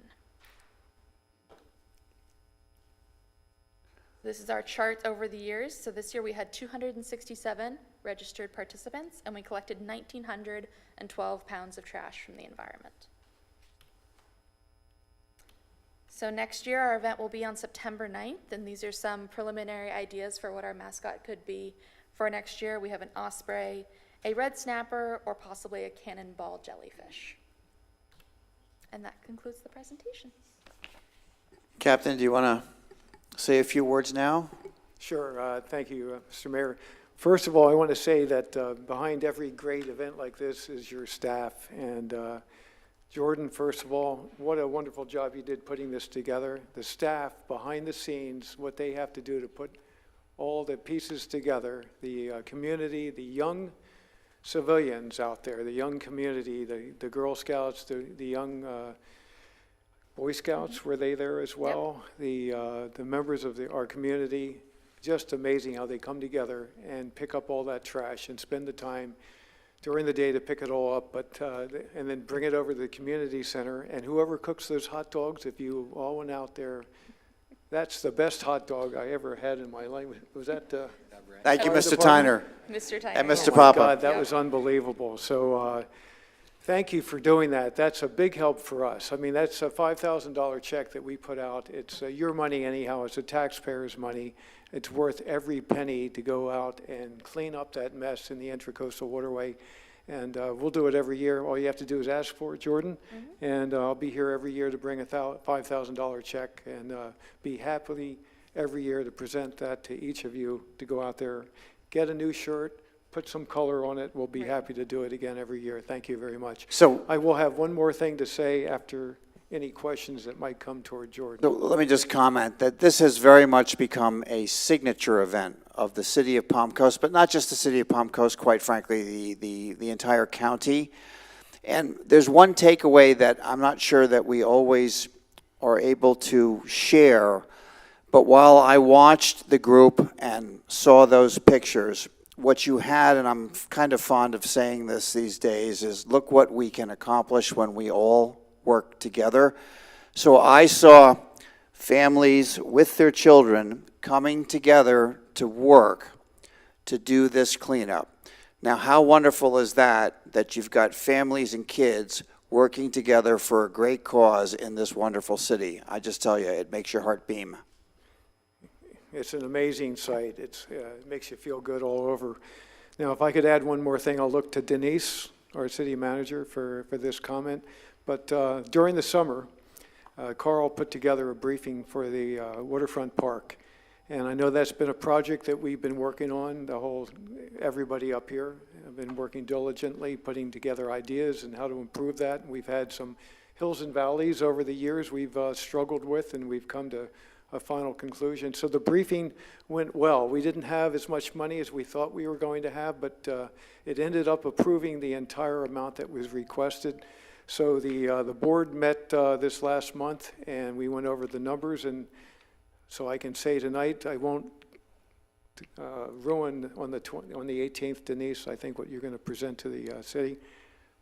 This is our chart over the years. So this year we had 267 registered participants, and we collected 1,912 pounds of trash from the environment. So next year our event will be on September 9th, and these are some preliminary ideas for what our mascot could be for next year. We have an osprey, a red snapper, or possibly a cannonball jellyfish. And that concludes the presentation. Captain, do you want to say a few words now? Sure. Thank you, Mr. Mayor. First of all, I want to say that behind every great event like this is your staff. And Jordan, first of all, what a wonderful job you did putting this together. The staff behind the scenes, what they have to do to put all the pieces together, the community, the young civilians out there, the young community, the Girl Scouts, the young Boy Scouts, were they there as well? Yep. The members of our community, just amazing how they come together and pick up all that trash and spend the time during the day to pick it all up, and then bring it over to the community center. And whoever cooks those hot dogs, if you all went out there, that's the best hot dog I ever had in my life. Was that? Thank you, Mr. Tyner. Mr. Tyner. And Mr. Oh my Papa. God, that was unbelievable. So thank you for doing that. That's a big help for us. I mean, that's a $5,000 check that we put out. It's your money anyhow. It's the taxpayers' money. It's worth every penny to go out and clean up that mess in the Intracoastal Waterway. And we'll do it every year. All you have to do is ask for it, Jordan. Mm-hmm. And I'll be here every year to bring a $5,000 check, and be happily every year to present that to each of you to go out there, get a new shirt, put some color on it. We'll be happy to do it again every year. Thank you very much. So I will have one more thing to say after any questions that might come toward Jordan. So let me just comment that this has very much become a signature event of the city of Palm Coast, but not just the city of Palm Coast, quite frankly, the entire county. And there's one takeaway that I'm not sure that we always are able to share, but while I watched the group and saw those pictures, what you had, and I'm kind of fond of saying this these days, is look what we can accomplish when we all work together. So I saw families with their children coming together to work to do this cleanup. Now, how wonderful is that you've got families and kids working together for a great cause in this wonderful city? I just tell you, it makes your heart beam. It's an amazing sight. It makes you feel good all over. Now, if I could add one more thing, I'll look to Denise, our city manager, for this comment. But during the summer, Carl put together a briefing for the waterfront park. And I know that's been a project that we've been working on, everybody up here have been working diligently, putting together ideas and how to improve that. We've had some hills and valleys over the years we've struggled with, and we've come to a final conclusion. So the briefing went well. We didn't have as much money as we thought we were going to have, but it ended up approving the entire amount that was requested. So the board met this last month, and we went over the numbers, and so I can say tonight, I won't ruin on the 18th, Denise, I think what you're going to present to the city,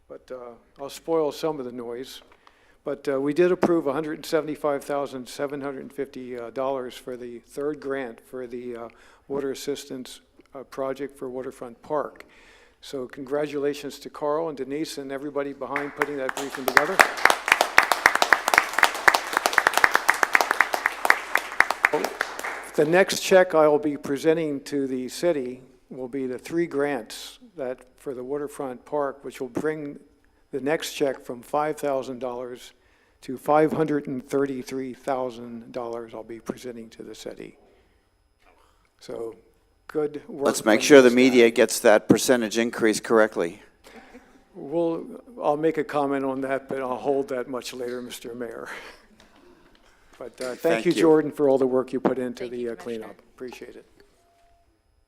but I'll spoil some of the noise. But we did approve $175,750 for the third grant for the water assistance project for Waterfront Park. So congratulations to Carl and Denise and everybody behind putting that briefing together. The next check I will be presenting to the city will be the 3 grants that for the Waterfront Park, which will bring the next check from $5,000 to $533,000 I'll be presenting to the city. So good work. Let's make sure the media gets that percentage increase correctly. I'll make a comment on that, but I'll hold that much later, Mr. Mayor. But thank you, Jordan, for all the work you put into the cleanup. Appreciate it.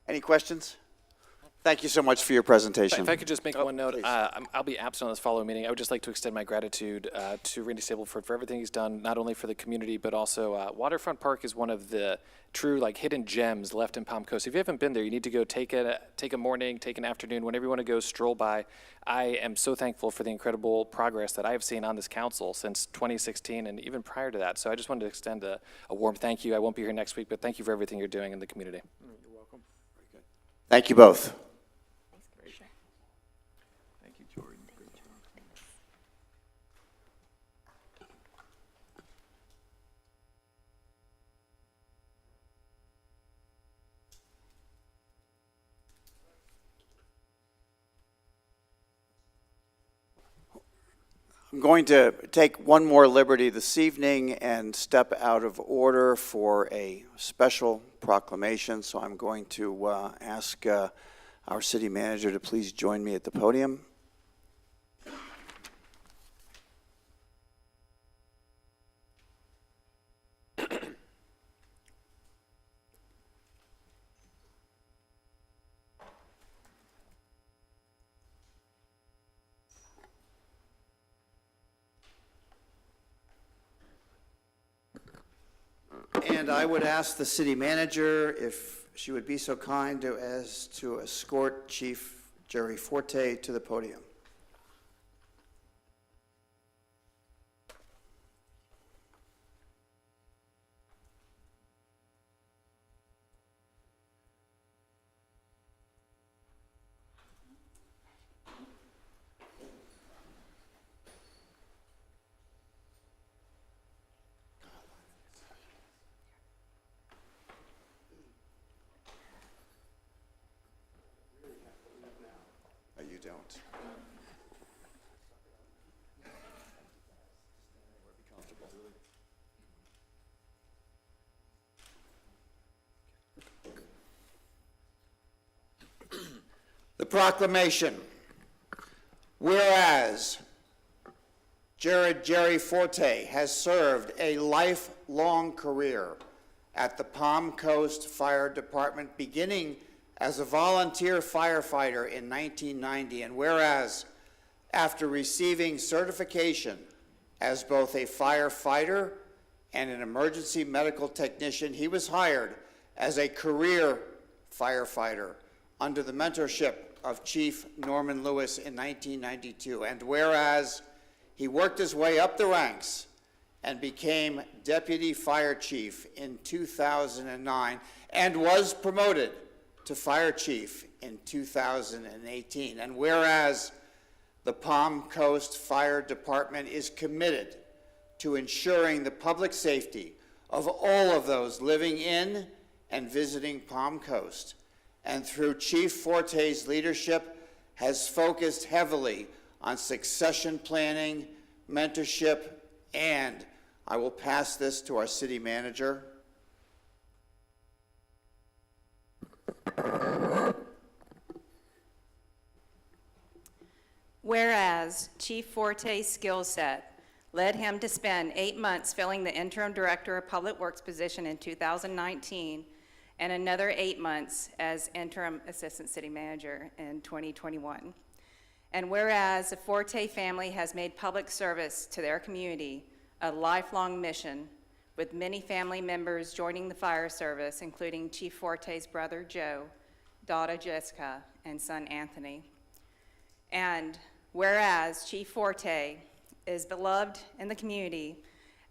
Any questions? Thank you so much for your presentation. If I could just make one note, I'll be absent on this following meeting. I would just like to extend my gratitude to Randy Stableford for everything he's done, not only for the community, but also Waterfront Park is one of the true hidden gems left in Palm Coast. If you haven't been there, you need to go take a morning, take an afternoon, whenever you want to go stroll by. I am so thankful for the incredible progress that I have seen on this council since 2016 and even prior to that. So I just wanted to extend a warm thank you. I won't be here next week, but thank you for everything you're doing in the community. You're welcome. Very good. Thank you both. Thank you, Jordan. Great job. I'm going to take one more liberty this evening and step out of order for a special proclamation. So I'm going to ask our city manager to please join me at the podium. And I would ask the city manager if she would be so kind as to escort Chief Jerry Forte to the podium. You don't. The proclamation. Whereas Jerry Forte has served a lifelong career at the Palm Coast Fire Department, beginning as a volunteer firefighter in 1990, and whereas After receiving certification as both a firefighter and an emergency medical technician, he was hired as a career firefighter under the mentorship of Chief Norman Lewis in 1992. And whereas he worked his way up the ranks and became Deputy Fire Chief in 2009 and was promoted to Fire Chief in 2018. And whereas the Palm Coast Fire Department is committed to ensuring the public safety of all of those living in and visiting Palm Coast, and through Chief Forte's leadership has focused heavily on succession planning, mentorship, and I will pass this to our city manager. Whereas Chief Forte's skill set led him to spend 8 months filling the interim director of public works position in 2019 and another 8 months as interim assistant city manager in 2021. And whereas the Forte family has made public service to their community a lifelong mission, with many family members joining the fire service, including Chief Forte's brother Joe, daughter Jessica, and son Anthony. And whereas Chief Forte is beloved in the community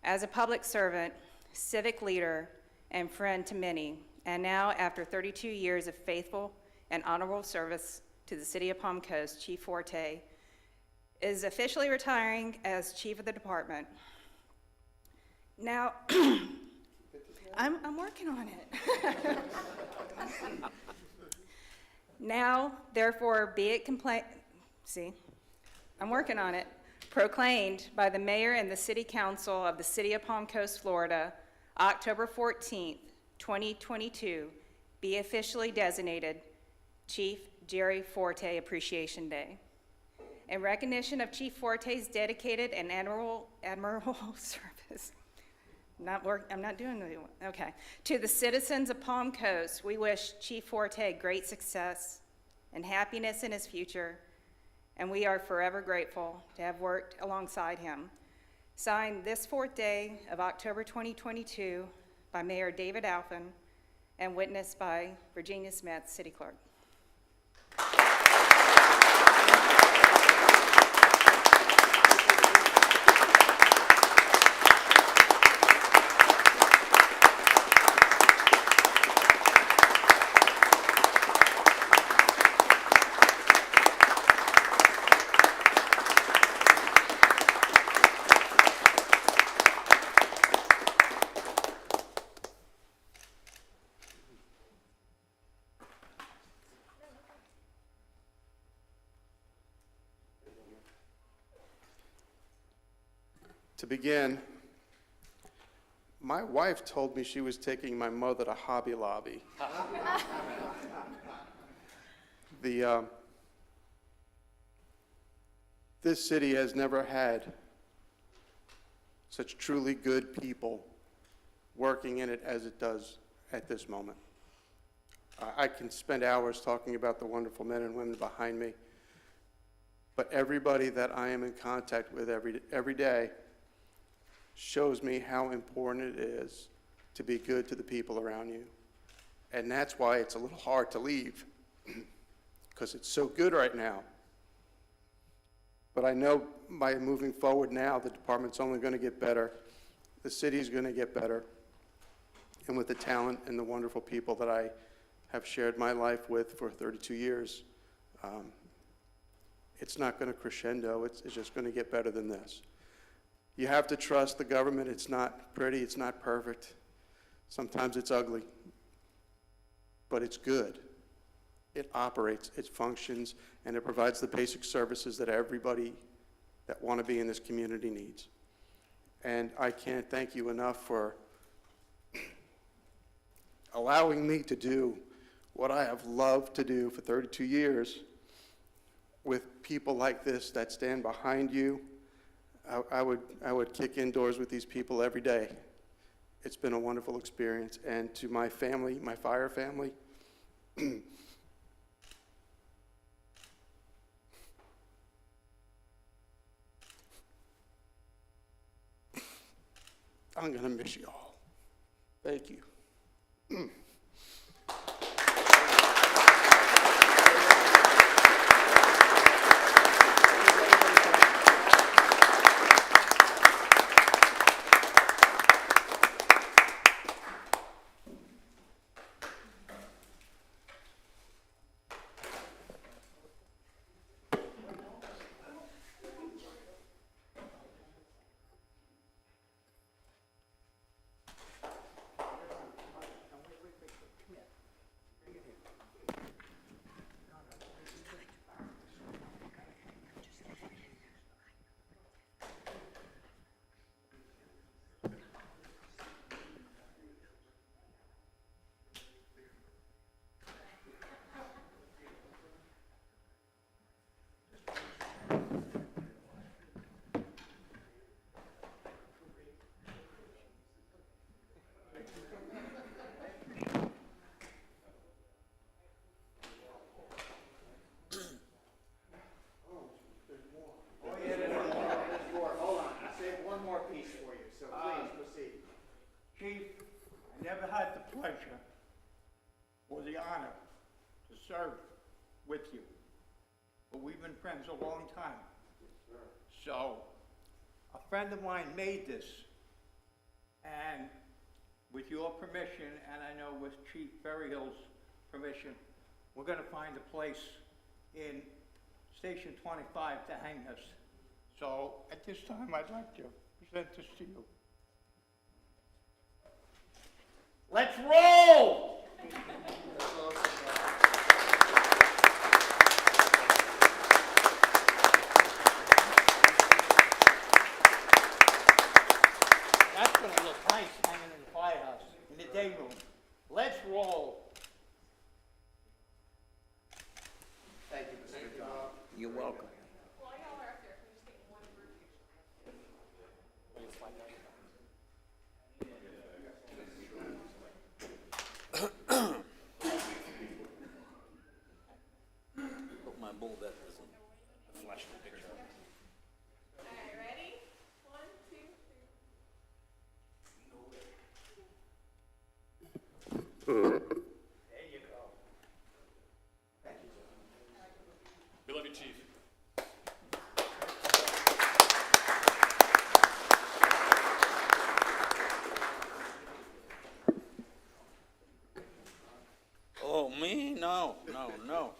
as a public servant, civic leader, and friend to many, and now after 32 years of faithful and honorable service to the city of Palm Coast, Chief Forte is officially retiring as chief of the department. Now, I'm working on it. Now, therefore, be it proclaimed by the mayor and the city council of the city of Palm Coast, Florida, October 14th, 2022, be officially designated Chief Jerry Forte Appreciation Day. In recognition of Chief Forte's dedicated and admirable service, I'm not doing the one. Okay. To the citizens of Palm Coast, we wish Chief Forte great success and happiness in his future, and we are forever grateful to have worked alongside him. Signed this 4th day of October 2022 by Mayor David Alphen and witnessed by Virginia Smith, City Clerk. To begin, my wife told me she was taking my mother to Hobby Lobby. This city has never had such truly good people working in it as it does at this moment. I can spend hours talking about the wonderful men and women behind me, but everybody that I am in contact with every day shows me how important it is to be good to the people around you. And that's why it's a little hard to leave, because it's so good right now. But I know by moving forward now, the department's only going to get better. The city's going to get better. And with the talent and the wonderful people that I have shared my life with for 32 years, it's not going to crescendo. It's just going to get better than this. You have to trust the government. It's not pretty, it's not perfect. Sometimes it's ugly, but it's good. It operates, it functions, and it provides the basic services that everybody that want to be in this community needs. And I can't thank you enough for allowing me to do what I have loved to do for 32 years with people like this that stand behind you. I would kick indoors with these people every day. It's been a wonderful experience. And to my family, my fire family, I'm going to miss you all. Thank you. Chief, I never had the pleasure or the honor to serve with you, but we've been friends a long time. So, a friend of mine made this, and with your permission, and I know with Chief Berryhill's permission, we're gonna find a place in Station 25 to hang this. So, at this time, I'd like to present this to you. Let's roll! That's gonna look nice hanging in the firehouse, in the day room. Let's roll. Thank you, Mr. McDonald. You're welcome. Hope my bull that doesn't flash the picture. All right, ready? 1, 2, 3. There you go. We love you, Chief. Oh, me? No, no, no.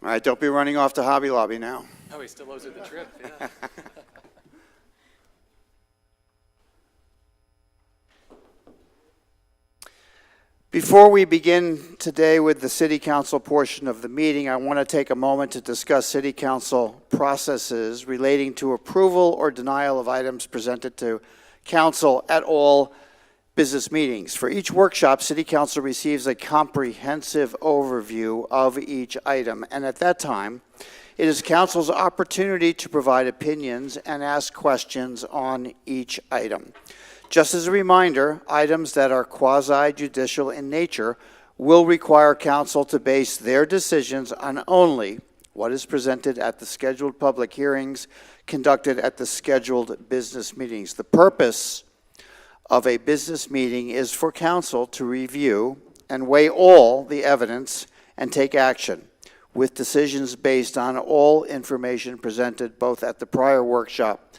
All right, don't be running off to Hobby Lobby now. Oh, he still owes it the trip, yeah. Before we begin today with the city council portion of the meeting, I want to take a moment to discuss city council processes relating to approval or denial of items presented to council at all business meetings. For each workshop, city council receives a comprehensive overview of each item, and at that time, it is council's opportunity to provide opinions and ask questions on each item. Just as a reminder, items that are quasi-judicial in nature will require council to base their decisions on only what is presented at the scheduled public hearings conducted at the scheduled business meetings. The purpose of a business meeting is for council to review and weigh all the evidence and take action, with decisions based on all information presented both at the prior workshop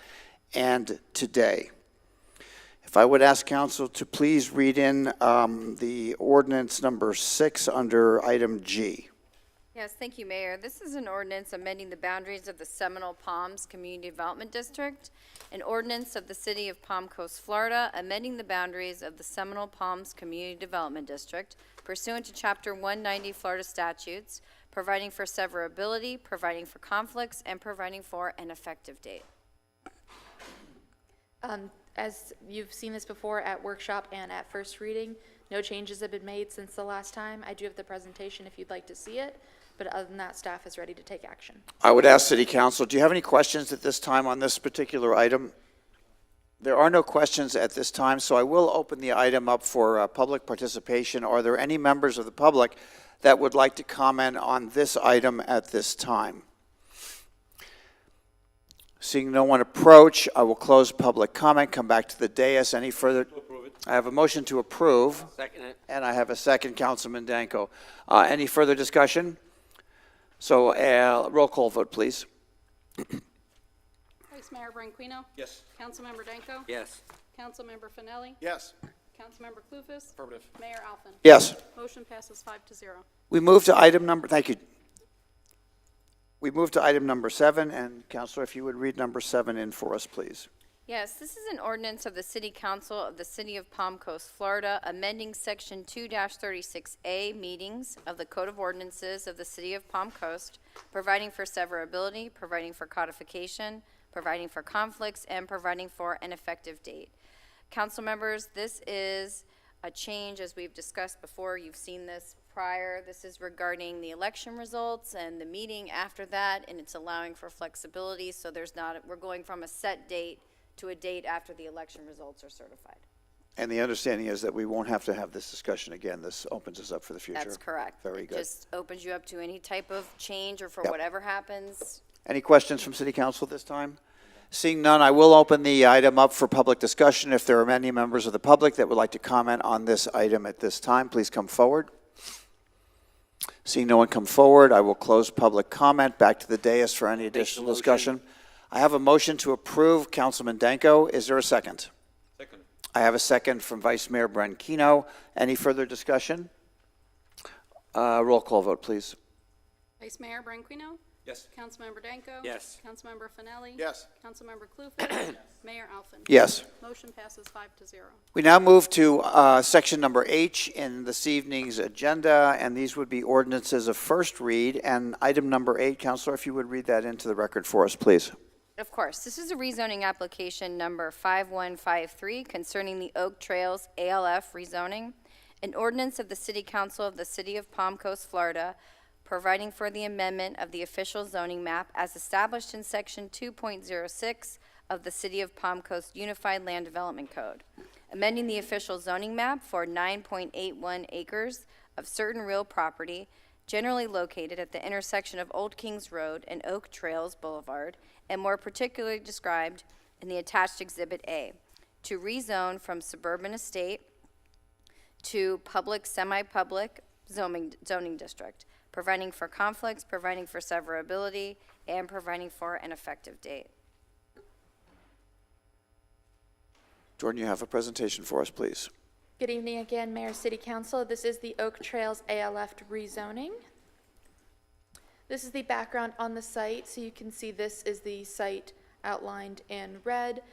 and today. If I would ask council to please read in the ordinance number 6 under item G. Yes, thank you, Mayor. This is an ordinance amending the boundaries of the Seminole Palms Community Development District, an ordinance of the City of Palm Coast, Florida, amending the boundaries of the Seminole Palms Community Development District pursuant to Chapter 190 Florida statutes, providing for severability, providing for conflicts, and providing for an effective date. As you've seen this before at workshop and at first reading, no changes have been made since the last time. I do have the presentation if you'd like to see it, but other than that, staff is ready to take action. I would ask City Council, do you have any questions at this time on this particular item? There are no questions at this time, so I will open the item up for public participation. Are there any members of the public that would like to comment on this item at this time? Seeing no one approach, I will close public comment, come back to the dais. Any further? I have a motion to approve. Second it. And I have a second, Councilman Danko. Any further discussion? So roll call vote, please. Vice Mayor Branquinho. Yes. Councilmember Danko. Yes. Councilmember Finelli. Yes. Councilmember Clufus. Affirmative. Mayor Alfin. Yes. Motion passes 5-0. We move to item number, thank you. We move to item number 7, and Councilor, if you would read number 7 in for us, please. Yes, this is an ordinance of the City Council of the City of Palm Coast, Florida, amending Section 2-36A meetings of the Code of Ordinances of the City of Palm Coast, providing for severability, providing for codification, providing for conflicts, and providing for an effective date. Council members, this is a change, as we've discussed before. You've seen this prior. This is regarding the election results and the meeting after that, and it's allowing for flexibility, so there's not, we're going from a set date to a date after the election results are certified. And the understanding is that we won't have to have this discussion again. This opens us up for the future. That's correct. Very good. It just opens you up to any type of change or for Yep. whatever happens. Any questions from City Council this time? Seeing none, I will open the item up for public discussion. If there are many members of the public that would like to comment on this item at this time, please come forward. Seeing no one come forward, I will close public comment. Back to the dais for any additional discussion. I have a motion to approve. Councilman Danko, is there a second? Second. I have a second from Vice Mayor Branquinho. Any further discussion? Roll call vote, please. Vice Mayor Branquinho. Yes. Councilmember Danko. Yes. Councilmember Finelli. Yes. Councilmember Clufus. Mayor Alfin. Yes. Motion passes 5-0. We now move to section number H in this evening's agenda, and these would be ordinances of first read. And item number 8, Councilor, if you would read that into the record for us, please. Of course. This is a rezoning application number 5153 concerning the Oak Trails ALF rezoning, an ordinance of the City Council of the City of Palm Coast, Florida, providing for the amendment of the official zoning map as established in Section 2.06 of the City of Palm Coast Unified Land Development Code, amending the official zoning map for 9.81 acres of certain real property generally located at the intersection of Old Kings Road and Oak Trails Boulevard, and more particularly described in the attached Exhibit A, to rezone from suburban estate to public, semi-public zoning district, providing for conflicts, providing for severability, and providing for an effective date. Jordan, you have a presentation for us, please. Good evening again, Mayor, City Council. This is the Oak Trails ALF rezoning. This is the background on the site. So you can see this is the site outlined in red.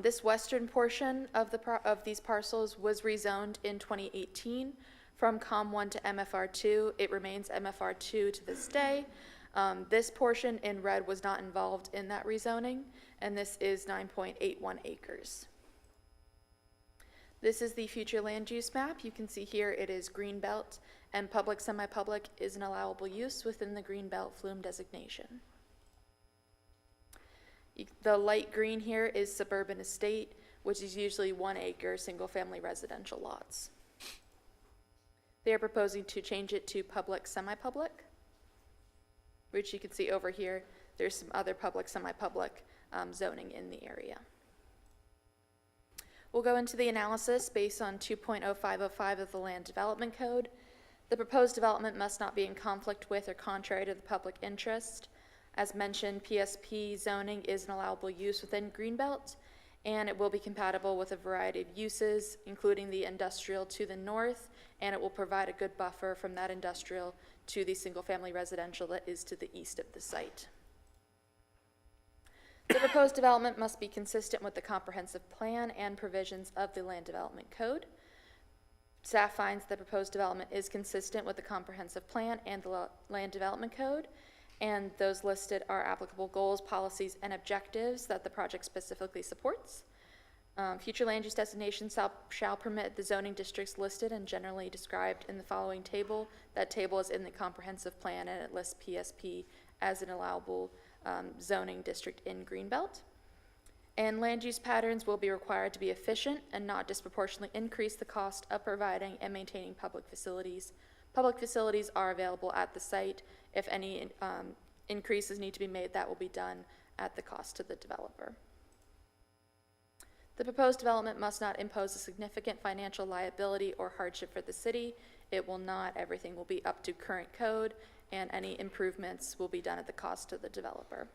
This western portion of these parcels was rezoned in 2018 from COM1 to MFR2. It remains MFR2 to this day. This portion in red was not involved in that rezoning, and this is 9.81 acres. This is the future land use map. You can see here it is green belt, and public semi-public is an allowable use within the green belt flume designation. The light green here is suburban estate, which is usually 1 acre single-family residential lots. They are proposing to change it to public semi-public, which you can see over here. There's some other public semi-public zoning in the area. We'll go into the analysis based on 2.0505 of the Land Development Code. The proposed development must not be in conflict with or contrary to the public interest. As mentioned, PSP zoning is an allowable use within Greenbelt, and it will be compatible with a variety of uses, including the industrial to the north, and it will provide a good buffer from that industrial to the single-family residential that is to the east of the site. The proposed development must be consistent with the comprehensive plan and provisions of the Land Development Code. Staff finds the proposed development is consistent with the comprehensive plan and the land development code, and those listed are applicable goals, policies, and objectives that the project specifically supports. Future land use designations shall permit the zoning districts listed and generally described in the following table. That table is in the comprehensive plan, and it lists PSP as an allowable zoning district in Greenbelt. And land use patterns will be required to be efficient and not disproportionately increase the cost of providing and maintaining public facilities. Public facilities are available at the site. If any increases need to be made, that will be done at the cost to the developer. The proposed development must not impose a significant financial liability or hardship for the city. It will not. Everything will be up to current code, and any improvements will be done at the cost to the developer.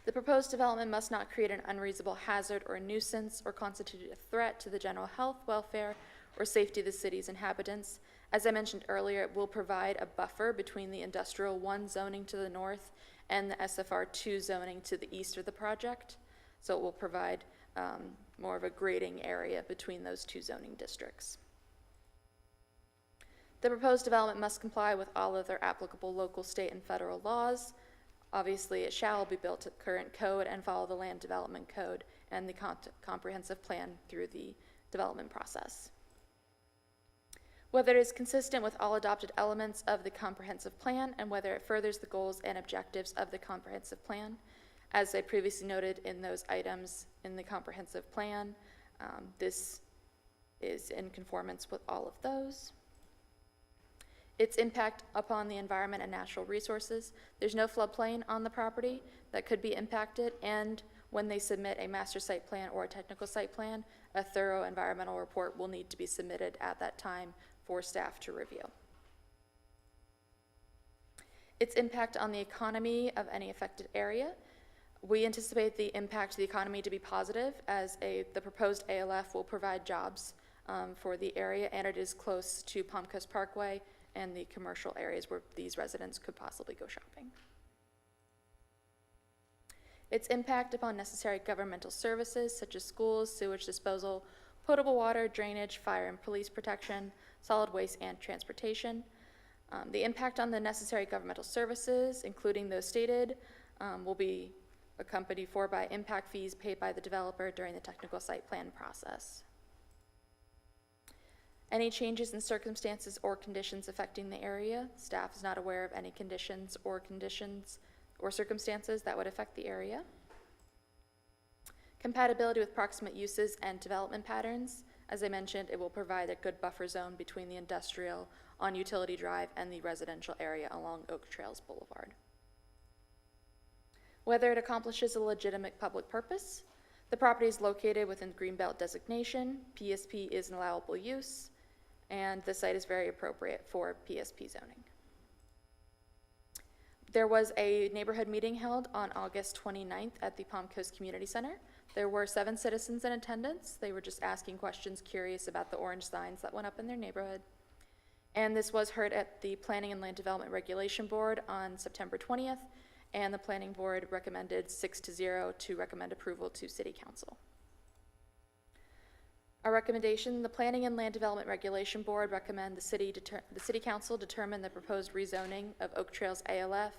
The proposed development must not create an unreasonable hazard or nuisance or constitute a threat to the general health, welfare, or safety of the city's inhabitants. As I mentioned earlier, it will provide a buffer between the Industrial 1 zoning to the north and the SFR 2 zoning to the east of the project. So it will provide more of a grading area between those two zoning districts. The proposed development must comply with all other applicable local, state, and federal laws. Obviously, it shall be built to current code and follow the land development code and the comprehensive plan through the development process. Whether it is consistent with all adopted elements of the comprehensive plan and whether it furthers the goals and objectives of the comprehensive plan. As I previously noted in those items in the comprehensive plan, this is in conformance with all of those. Its impact upon the environment and natural resources. There's no floodplain on the property that could be impacted, and when they submit a master site plan or a technical site plan, a thorough environmental report will need to be submitted at that time for staff to review. Its impact on the economy of any affected area. We anticipate the impact to the economy to be positive, as the proposed ALF will provide jobs for the area, and it is close to Palm Coast Parkway and the commercial areas where these residents could possibly go shopping. Its impact upon necessary governmental services such as schools, sewage disposal, potable water, drainage, fire and police protection, solid waste, and transportation. The impact on the necessary governmental services, including those stated, will be accompanied by impact fees paid by the developer during the technical site plan process. Any changes in circumstances or conditions affecting the area. Staff is not aware of any conditions or circumstances that would affect the area. Compatibility with proximate uses and development patterns. As I mentioned, it will provide a good buffer zone between the industrial on Utility Drive and the residential area along Oak Trails Boulevard. Whether it accomplishes a legitimate public purpose. The property is located within Greenbelt designation. PSP is an allowable use, and the site is very appropriate for PSP zoning. There was a neighborhood meeting held on August 29th at the Palm Coast Community Center. There were 7 citizens in attendance. They were just asking questions, curious about the orange signs that went up in their neighborhood. And this was heard at the Planning and Land Development Regulation Board on September 20th, and the Planning Board recommended 6-0 to recommend approval to City Council. Our recommendation, the Planning and Land Development Regulation Board recommend the City Council determine the proposed rezoning of Oak Trails ALF,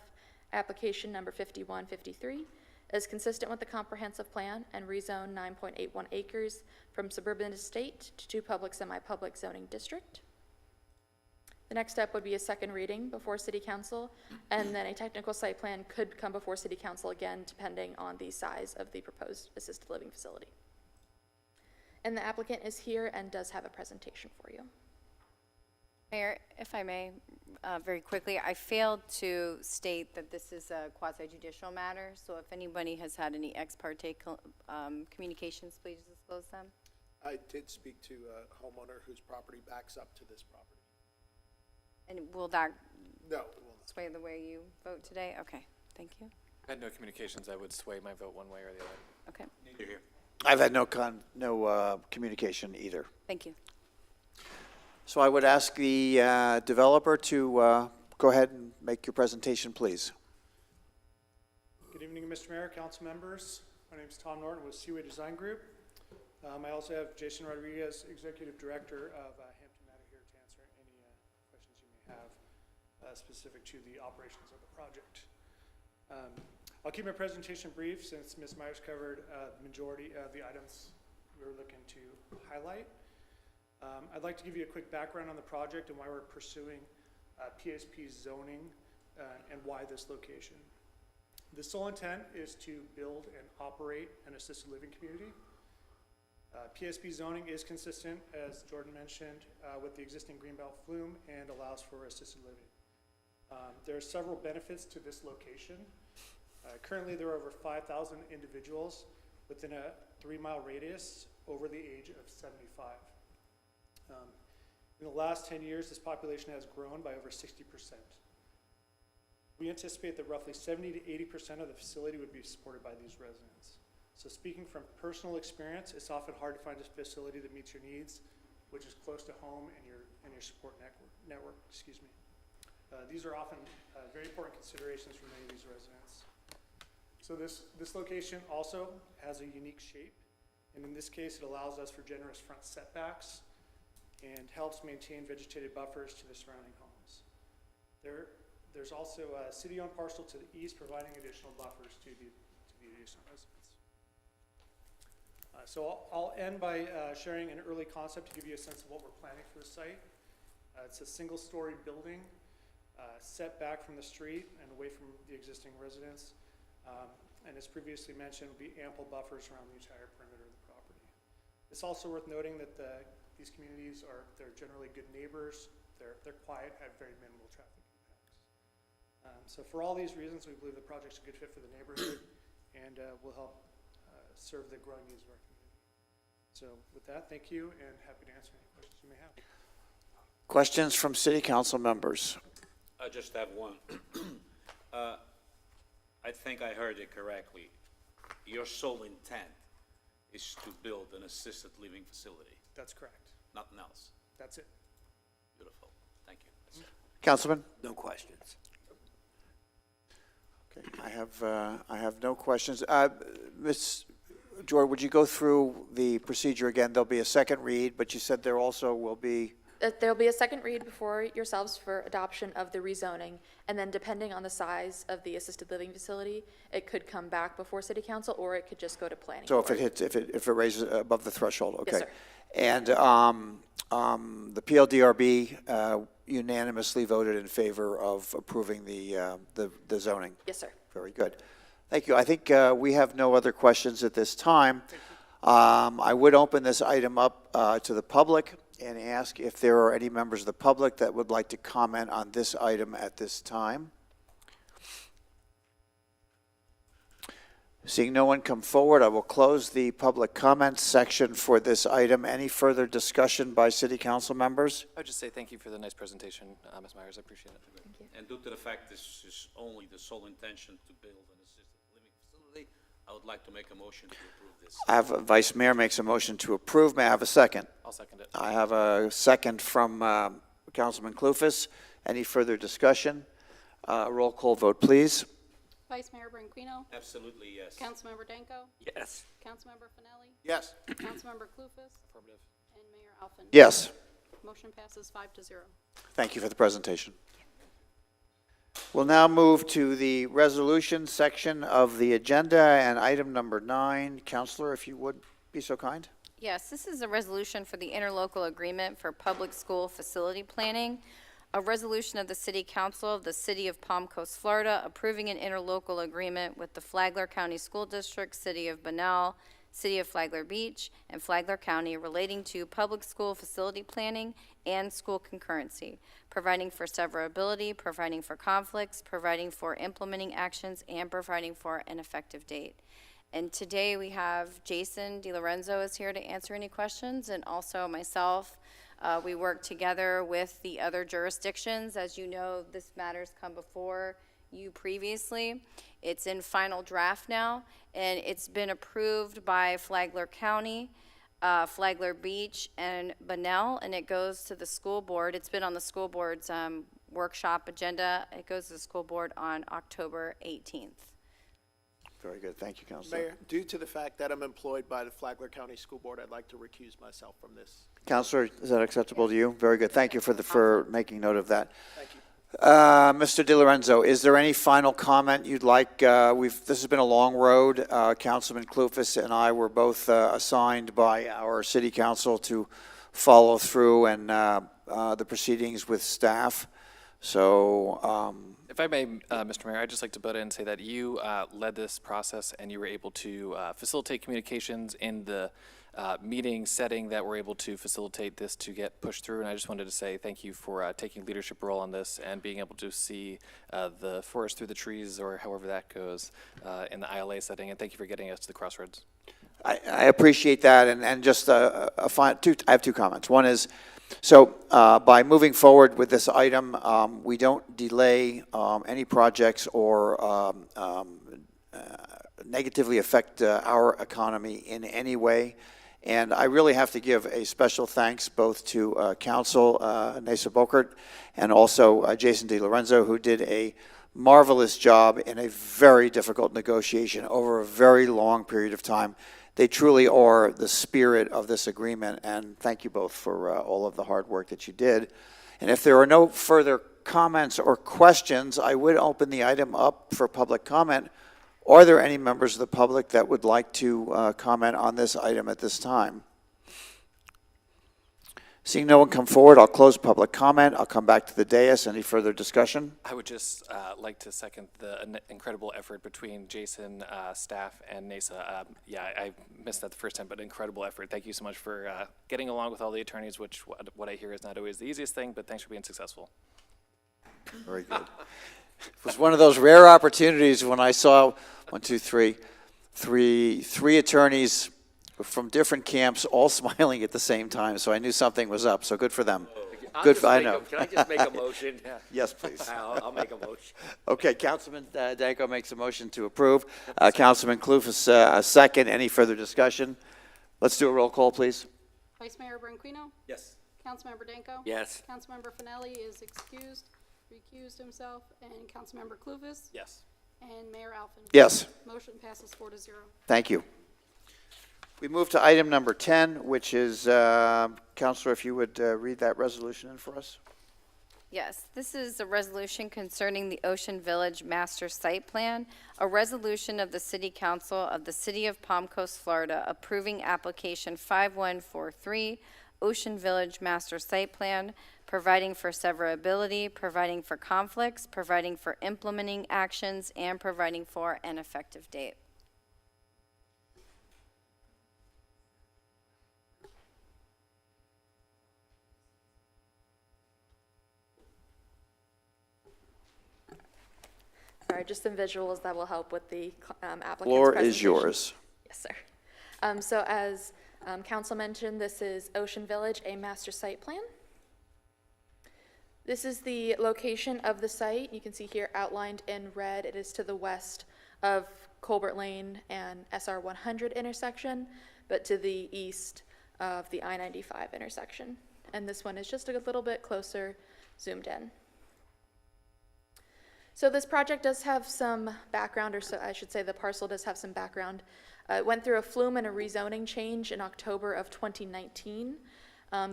application number 5153, is consistent with the comprehensive plan and rezone 9.81 acres from suburban estate to public semi-public zoning district. The next step would be a second reading before City Council, and then a technical site plan could come before City Council again, depending on the size of the proposed assisted living facility. And the applicant is here and does have a presentation for you. Mayor, if I may, very quickly, I failed to state that this is a quasi-judicial matter, so if anybody has had any ex parte communications, please disclose them. I did speak to a homeowner whose property backs up to this property. And will that No, it will not. sway the way you vote today? Okay, thank you. I had no communications. I would sway my vote one way or the other. Okay, You're here. I've had no communication either. thank you. So I would ask the developer to go ahead and make your presentation, please. Good evening, Mr. Mayor, council members. My name is Tom Norton with Seaway Design Group. I also have Jason Rodriguez, Executive Director of Hampton Matter, here to answer any questions you may have specific to the operations of the project. I'll keep my presentation brief since Ms. Myers covered the majority of the items we were looking to highlight. I'd like to give you a quick background on the project and why we're pursuing PSP zoning and why this location. The sole intent is to build and operate an assisted living community. PSP zoning is consistent, as Jordan mentioned, with the existing Greenbelt flume and allows for assisted living. There are several benefits to this location. Currently, there are over 5,000 individuals within a 3-mile radius over the age of 75. In the last 10 years, this population has grown by over 60%. We anticipate that roughly 70 to 80% of the facility would be supported by these residents. So speaking from personal experience, it's often hard to find a facility that meets your needs, which is close to home and your support network. These are often very important considerations for many of these residents. So this location also has a unique shape, and in this case, it allows us for generous front setbacks and helps maintain vegetated buffers to the surrounding homes. There's also a city-owned parcel to the east, providing additional buffers to the adjacent residents. So I'll end by sharing an early concept to give you a sense of what we're planning for the site. It's a single-story building set back from the street and away from the existing residents. And as previously mentioned, will be ample buffers around the entire perimeter of the property. It's also worth noting that these communities they're generally good neighbors. They're quiet, have very minimal traffic impacts. So for all these reasons, we believe the project's a good fit for the neighborhood and will help serve the growing needs of our community. So with that, thank you, and happy to answer any questions you may have. Questions from city council members? I just have one. I think I heard it correctly. Your sole intent is to build an assisted living facility. That's correct. Nothing else. That's it. Beautiful. Thank you. Councilman? No questions. Okay, I have no questions. Ms. Jordan, would you go through the procedure again? There'll be a second read, but you said there also will be... There'll be a second read before yourselves for adoption of the rezoning, and then depending on the size of the assisted living facility, it could come back before city council, or it could just go to planning So board. if it raises above the threshold, okay. Yes, sir. And the PLDRB unanimously voted in favor of approving the zoning. Yes, sir. Very good. Thank you. I think we have no other questions at this time. I would open this item up to the public and ask if there are any members of the public that would like to comment on this item at this time. Seeing no one come forward, I will close the public comments section for this item. Any further discussion by city council members? I would just say thank you for the nice presentation, Ms. Myers. I appreciate it. Thank you. And due to the fact this is only the sole intention to build an assisted living facility, I would like to make a motion to approve this. I have Vice Mayor makes a motion to approve. May I have a second? I'll second it. I have a second from Councilman Clufus. Any further discussion? Roll call vote, please. Vice Mayor Branquinho. Absolutely, yes. Councilmember Danko. Yes. Councilmember Finelli. Yes. Councilmember Clufus. Affirmative. And Mayor Alfin. Yes. Motion passes 5-0. Thank you for the presentation. We'll now move to the resolution section of the agenda and item number 9. Counselor, if you would be so kind. Yes, this is a resolution for the interlocal agreement for public school facility planning. A resolution of the City Council of the City of Palm Coast, Florida, approving an interlocal agreement with the Flagler County School District, City of Bunnell, City of Flagler Beach, and Flagler County relating to public school facility planning and school concurrency, providing for severability, providing for conflicts, providing for implementing actions, and providing for an effective date. And today we have Jason DiLorenzo is here to answer any questions, and also myself. We work together with the other jurisdictions. As you know, this matter's come before you previously. It's in final draft now, and it's been approved by Flagler County, Flagler Beach, and Bunnell, and it goes to the school board. It's been on the school board's workshop agenda. It goes to the school board on October 18th. Very good. Thank you, Counselor. Mayor, due to the fact that I'm employed by the Flagler County School Board, I'd like to recuse myself from this. Counselor, is that acceptable to you? Very good. Thank you for making note of that. Thank you. Mr. DiLorenzo, is there any final comment you'd like? This has been a long road. Councilman Clufus and I were both assigned by our city council to follow through and the proceedings with staff. So, If I may, Mr. Mayor, I'd just like to butt in and say that you led this process and you were able to facilitate communications in the meeting setting that we're able to facilitate this to get pushed through. And I just wanted to say thank you for taking leadership role on this and being able to see the forest through the trees, or however that goes, in the ILA setting. And thank you for getting us to the crossroads. I appreciate that, and just I have two comments. One is, so by moving forward with this item, we don't delay any projects or negatively affect our economy in any way. And I really have to give a special thanks both to Council Nesa Bokert and also Jason DiLorenzo, who did a marvelous job in a very difficult negotiation over a very long period of time. They truly are the spirit of this agreement, and thank you both for all of the hard work that you did. And if there are no further comments or questions, I would open the item up for public comment. Are there any members of the public that would like to comment on this item at this time? Seeing no one come forward, I'll close public comment. I'll come back to the dais. Any further discussion? I would just like to second the incredible effort between Jason, staff, and Nesa. Yeah, I missed that the first time, but incredible effort. Thank you so much for getting along with all the attorneys, which what I hear is not always the easiest thing, but thanks for being successful. Very good. It was one of those rare opportunities when I saw three attorneys from different camps all smiling at the same time, so I knew something was up, so good for them. I know. Can I just make a motion? Yes, please. I'll make a motion. Okay, Councilman Danko makes a motion to approve. Councilman Clufus, a second. Any further discussion? Let's do a roll call, please. Vice Mayor Branquinho? Yes. Councilmember Danko? Yes. Councilmember Finelli is recused himself, and Councilmember Clufus? Yes. And Mayor Alphen? Yes. Motion passes 4-0. Thank you. We move to item number 10, which is, Councilor, if you would read that resolution in for us. Yes, this is a resolution concerning the Ocean Village Master Site Plan, a resolution of the City Council of the City of Palm Coast, Florida, approving application 5143, Ocean Village Master Site Plan, providing for severability, providing for conflicts, providing for implementing actions, and providing for an effective date. Sorry, just some visuals that will help with the applicant's Floor presentation. is yours. Yes, sir. So as council mentioned, this is Ocean Village, a master site plan. This is the location of the site. You can see here outlined in red. It is to the west of Colbert Lane and SR 100 intersection, but to the east of the I-95 intersection. And this one is just a little bit closer, zoomed in. So this project does have some background, or so I should say the parcel does have some background. It went through a flume and a rezoning change in October of 2019.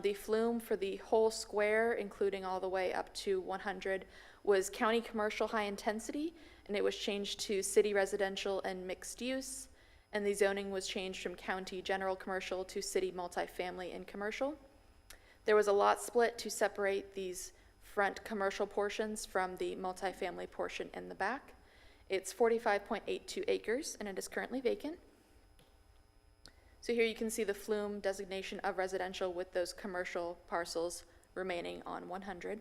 The flume for the whole square, including all the way up to 100, was county commercial high intensity, and it was changed to city residential and mixed use. And the zoning was changed from county general commercial to city multifamily and commercial. There was a lot split to separate these front commercial portions from the multifamily portion in the back. It's 45.82 acres, and it is currently vacant. So here you can see the flume designation of residential with those commercial parcels remaining on 100.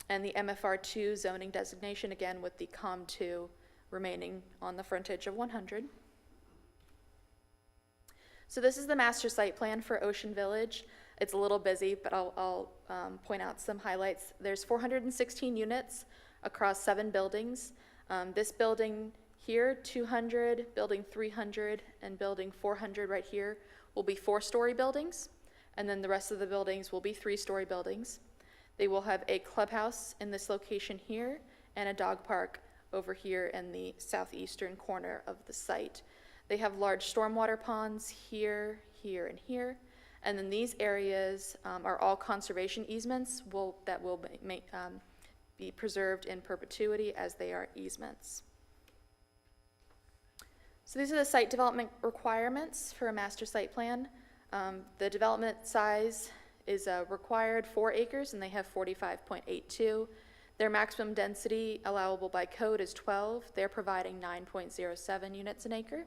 And the MFR2 zoning designation, again with the COM2 remaining on the frontage of 100. So this is the master site plan for Ocean Village. It's a little busy, but I'll point out some highlights. There's 416 units across 7 buildings. This building here, 200, building 300, and building 400 right here will be 4-story buildings, and then the rest of the buildings will be 3-story buildings. They will have a clubhouse in this location here and a dog park over here in the southeastern corner of the site. They have large stormwater ponds here, here, and here. And then these areas are all conservation easements that will be preserved in perpetuity as they are easements. So these are the site development requirements for a master site plan. The development size is required 4 acres, and they have 45.82. Their maximum density allowable by code is 12. They're providing 9.07 units an acre.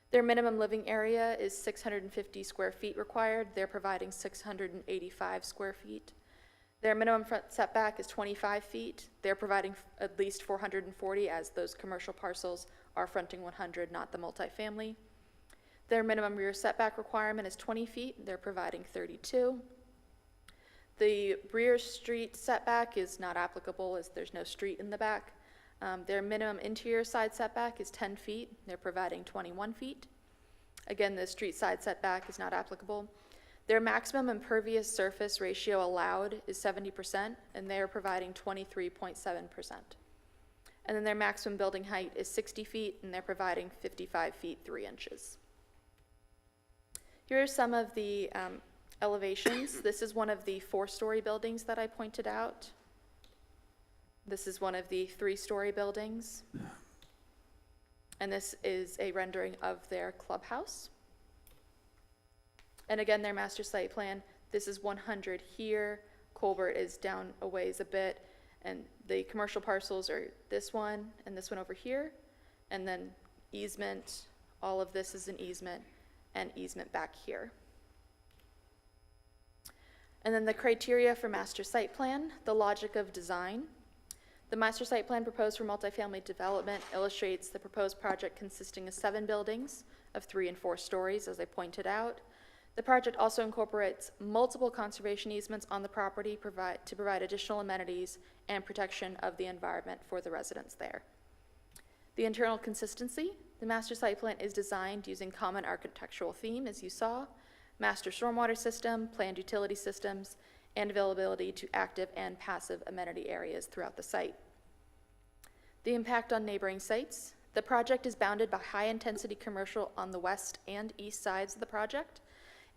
Their minimum living area is 650 square feet required. They're providing 685 square feet. Their minimum front setback is 25 feet. They're providing at least 440, as those commercial parcels are fronting 100, not the multifamily. Their minimum rear setback requirement is 20 feet. They're providing 32. The rear street setback is not applicable, as there's no street in the back. Their minimum interior side setback is 10 feet. They're providing 21 feet. Again, the street side setback is not applicable. Their maximum impervious surface ratio allowed is 70%, and they are providing 23.7%. And then their maximum building height is 60 feet, and they're providing 55 feet 3 inches. Here are some of the elevations. This is one of the 4-story buildings that I pointed out. This is one of the 3-story buildings. And this is a rendering of their clubhouse. And again, their master site plan, this is 100 here. Colbert is down a ways a bit. And the commercial parcels are this one and this one over here. And then easement, all of this is an easement, and easement back here. And then the criteria for master site plan, the logic of design. The master site plan proposed for multifamily development illustrates the proposed project consisting of 7 buildings of 3 and 4 stories, as I pointed out. The project also incorporates multiple conservation easements on the property to provide additional amenities and protection of the environment for the residents there. The internal consistency, the master site plan is designed using common architectural theme, as you saw, master stormwater system, planned utility systems, and availability to active and passive amenity areas throughout the site. The impact on neighboring sites. The project is bounded by high-intensity commercial on the west and east sides of the project,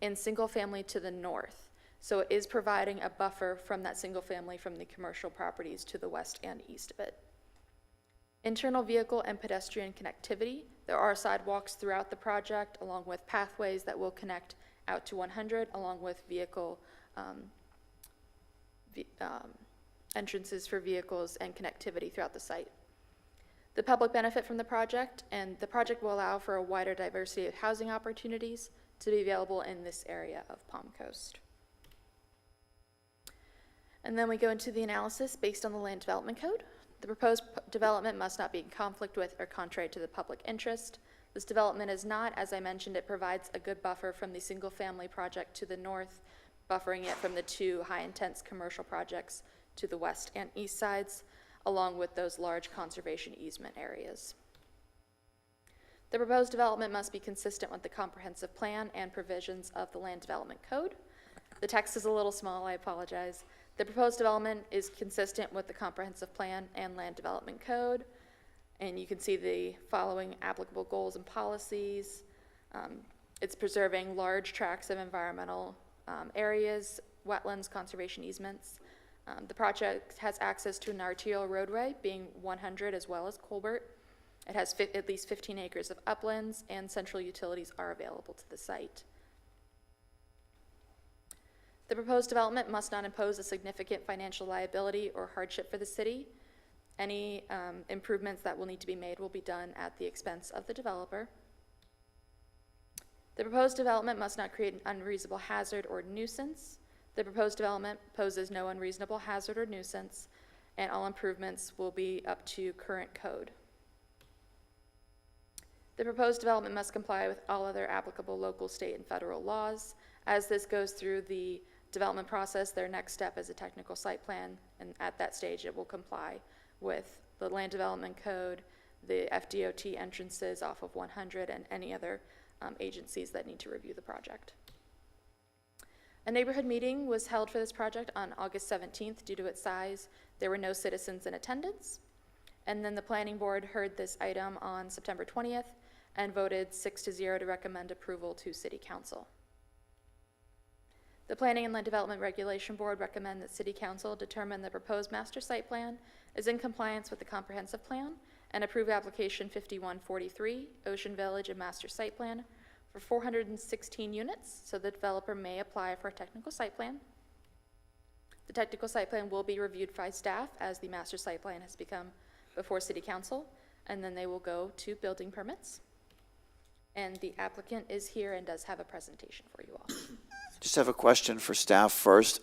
and single-family to the north. So it is providing a buffer from that single-family from the commercial properties to the west and east of it. Internal vehicle and pedestrian connectivity. There are sidewalks throughout the project, along with pathways that will connect out to 100, along with vehicle entrances for vehicles and connectivity throughout the site. The public benefit from the project, and the project will allow for a wider diversity of housing opportunities to be available in this area of Palm Coast. And then we go into the analysis based on the Land Development Code. The proposed development must not be in conflict with or contrary to the public interest. This development is not, as I mentioned, it provides a good buffer from the single-family project to the north, buffering it from the 2 high-intense commercial projects to the west and east sides, along with those large conservation easement areas. The proposed development must be consistent with the comprehensive plan and provisions of the Land Development Code. The text is a little small, I apologize. The proposed development is consistent with the comprehensive plan and Land Development Code, and you can see the following applicable goals and policies. It's preserving large tracts of environmental areas, wetlands, conservation easements. The project has access to an arterial roadway, being 100 as well as Colbert. It has at least 15 acres of uplands, and central utilities are available to the site. The proposed development must not impose a significant financial liability or hardship for the city. Any improvements that will need to be made will be done at the expense of the developer. The proposed development must not create an unreasonable hazard or nuisance. The proposed development poses no unreasonable hazard or nuisance, and all improvements will be up to current code. The proposed development must comply with all other applicable local, state, and federal laws. As this goes through the development process, their next step is a technical site plan, and at that stage it will comply with the Land Development Code, the FDOT entrances off of 100, and any other agencies that need to review the project. A neighborhood meeting was held for this project on August 17th. Due to its size, there were no citizens in attendance. And then the planning board heard this item on September 20th and voted 6-0 to recommend approval to city council. The Planning and Land Development Regulation Board recommend that city council determine the proposed master site plan is in compliance with the comprehensive plan and approve application 5143, Ocean Village and master site plan for 416 units, so the developer may apply for a technical site plan. The technical site plan will be reviewed by staff as the master site plan has become before city council, and then they will go to building permits. And the applicant is here and does have a presentation for you all. Just have a question for staff first.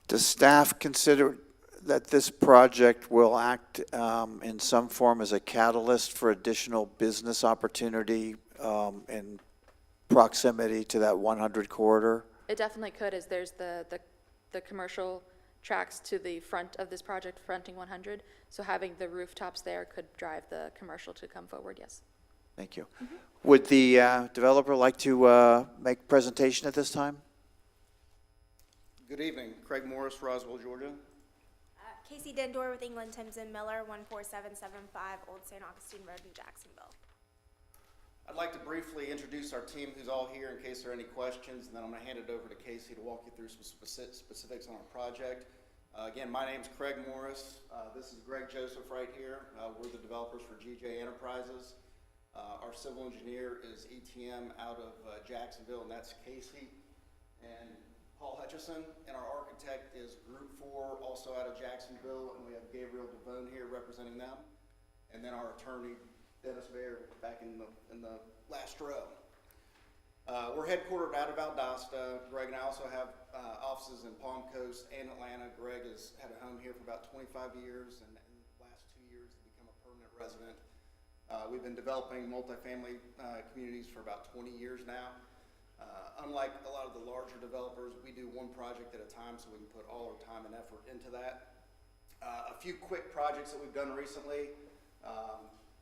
Does staff consider that this project will act in some form as a catalyst for additional business opportunity in proximity to that 100 corridor? It definitely could, as there's the commercial tracks to the front of this project, fronting 100. So having the rooftops there could drive the commercial to come forward, yes. Thank you. Would the developer like to make a presentation at this time? Good evening. Craig Morris, Roswell, Georgia. Casey Dendor with England, Timms & Miller, 14775 Old St. Augustine Road in Jacksonville. I'd like to briefly introduce our team who's all here in case there are any questions, and then I'm going to hand it over to Casey to walk you through some specifics on our project. Again, my name's Craig Morris. This is Greg Joseph right here. We're the developers for GJ Enterprises. Our civil engineer is ETM out of Jacksonville, and that's Casey. And Paul Hutchison, and our architect is Group 4, also out of Jacksonville, and we have Gabriel Devone here representing them. And then our attorney, Dennis Weir, back in the last row. We're headquartered out of Valdosta. Greg and I also have offices in Palm Coast and Atlanta. Greg has had a home here for about 25 years, and in the last 2 years has become a permanent resident. We've been developing multifamily communities for about 20 years now. Unlike a lot of the larger developers, we do one project at a time so we can put all our time and effort into that. A few quick projects that we've done recently.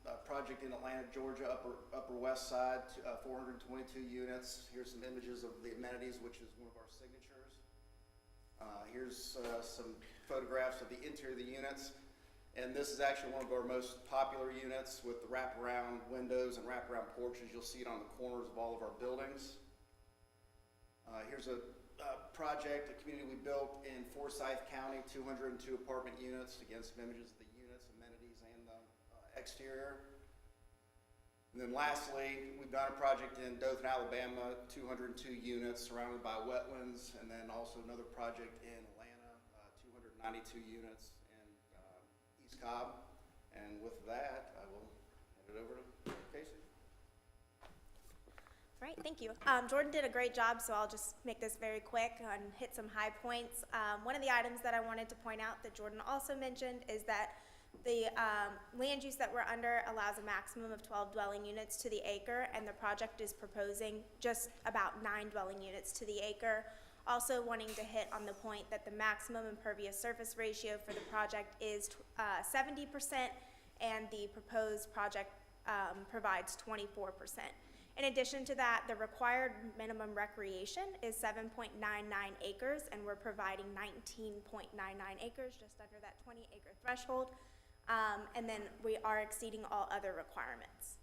A project in Atlanta, Georgia, upper west side, 422 units. Here's some images of the amenities, which is one of our signatures. Here's some photographs of the interior of the units. And this is actually one of our most popular units with the wraparound windows and wraparound porches. You'll see it on the corners of all of our buildings. Here's a project, a community we built in Forsyth County, 202 apartment units. Again, some images of the units, amenities, and the exterior. And then lastly, we've done a project in Dothan, Alabama, 202 units surrounded by wetlands, and then also another project in Atlanta, 292 units in East Cobb. And with that, I will hand it over to Casey. All right, thank you. Jordan did a great job, so I'll just make this very quick and hit some high points. One of the items that I wanted to point out that Jordan also mentioned is that the land use that we're under allows a maximum of 12 dwelling units to the acre, and the project is proposing just about 9 dwelling units to the acre. Also wanting to hit on the point that the maximum impervious surface ratio for the project is 70%, and the proposed project provides 24%. In addition to that, the required minimum recreation is 7.99 acres, and we're providing 19.99 acres, just under that 20-acre threshold. And then we are exceeding all other requirements.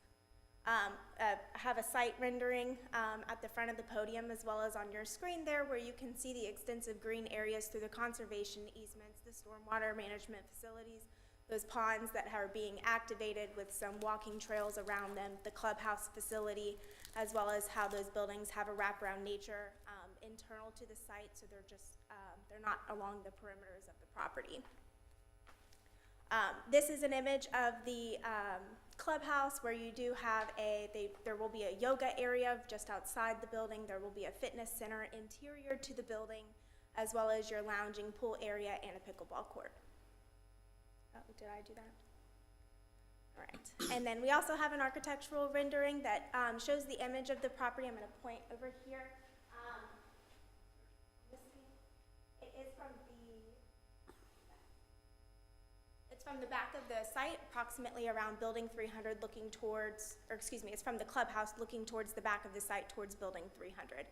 Have a site rendering at the front of the podium as well as on your screen there, where you can see the extensive green areas through the conservation easements, the stormwater management facilities, those ponds that are being activated with some walking trails around them, the clubhouse facility, as well as how those buildings have a wraparound nature internal to the site, so they're not along the perimeters of the property. This is an image of the clubhouse where you do have there will be a yoga area just outside the building. There will be a fitness center interior to the building, as well as your lounging pool area and a pickleball court. Oh, did I do that? All right. And then we also have an architectural rendering that shows the image of the property. I'm going to point over here. It's from the back of the site, approximately around building 300 looking towards, or excuse me, it's from the clubhouse looking towards the back of the site towards building 300.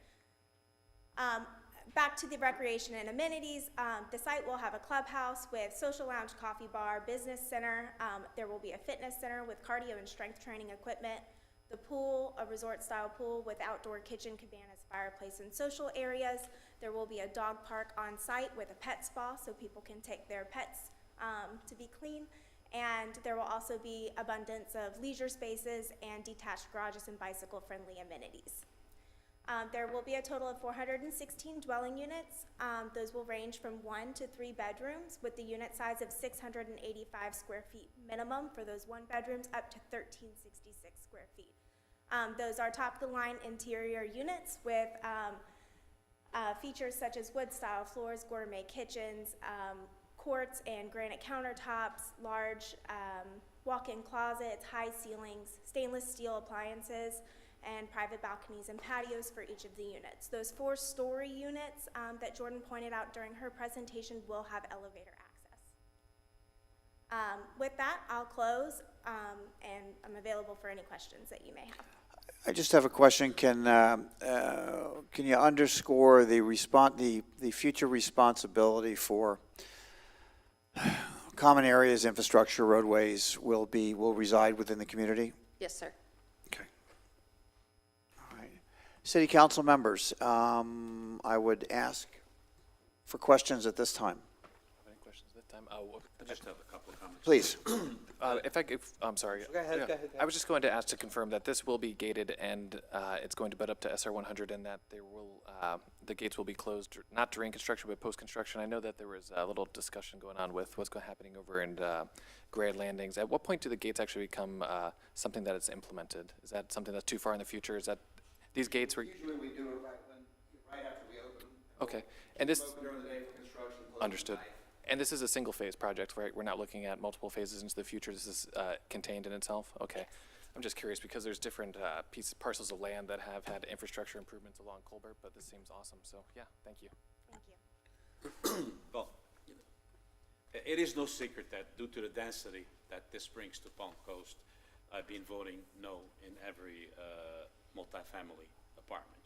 back to the recreation and amenities, the site will have a clubhouse with social lounge, coffee bar, business center. There will be a fitness center with cardio and strength training equipment. The pool, a resort-style pool with outdoor kitchen, cabanas, fireplace, and social areas. There will be a dog park on site with a pet spa so people can take their pets to be clean. And there will also be abundance of leisure spaces and detached garages and bicycle-friendly amenities. There will be a total of 416 dwelling units. Those will range from 1 to 3 bedrooms with the unit size of 685 square feet minimum for those 1 bedrooms up to 1366 square feet. Those are top-of-the-line interior units with features such as wood-style floors, gourmet kitchens, quartz and granite countertops, large walk-in closets, high ceilings, stainless steel appliances, and private balconies and patios for each of the units. Those 4-story units that Jordan pointed out during her presentation will have elevator access. With that, I'll close, and I'm available for any questions that you may have. I just have a question. Can you underscore the future responsibility for common areas, infrastructure, roadways will reside within the community? Yes, sir. Okay. All right. City council members, I would ask for questions at this time. Any questions at this time? I just have a couple of comments. Please. I'm sorry. Go ahead, go ahead. I was just going to ask to confirm that this will be gated and it's going to butt up to SR 100 and that the gates will be closed, not during construction, but post-construction. I know that there was a little discussion going on with what's happening over in Grand Landings. At what point do the gates actually become something that is implemented? Is that something that's too far in the future? Is that these gates were... Usually we do it right after we open. Okay. And this... Open during the day for construction, close Understood. at night. And this is a single-phase project, right? We're not looking at multiple phases into the future. This is contained in itself? Okay. I'm just curious because there's different parcels of land that have had infrastructure improvements along Colbert, but this seems awesome. So, yeah, thank you. Thank you. Well, it is no secret that due to the density that this brings to Palm Coast, I've been voting no in every multifamily apartment.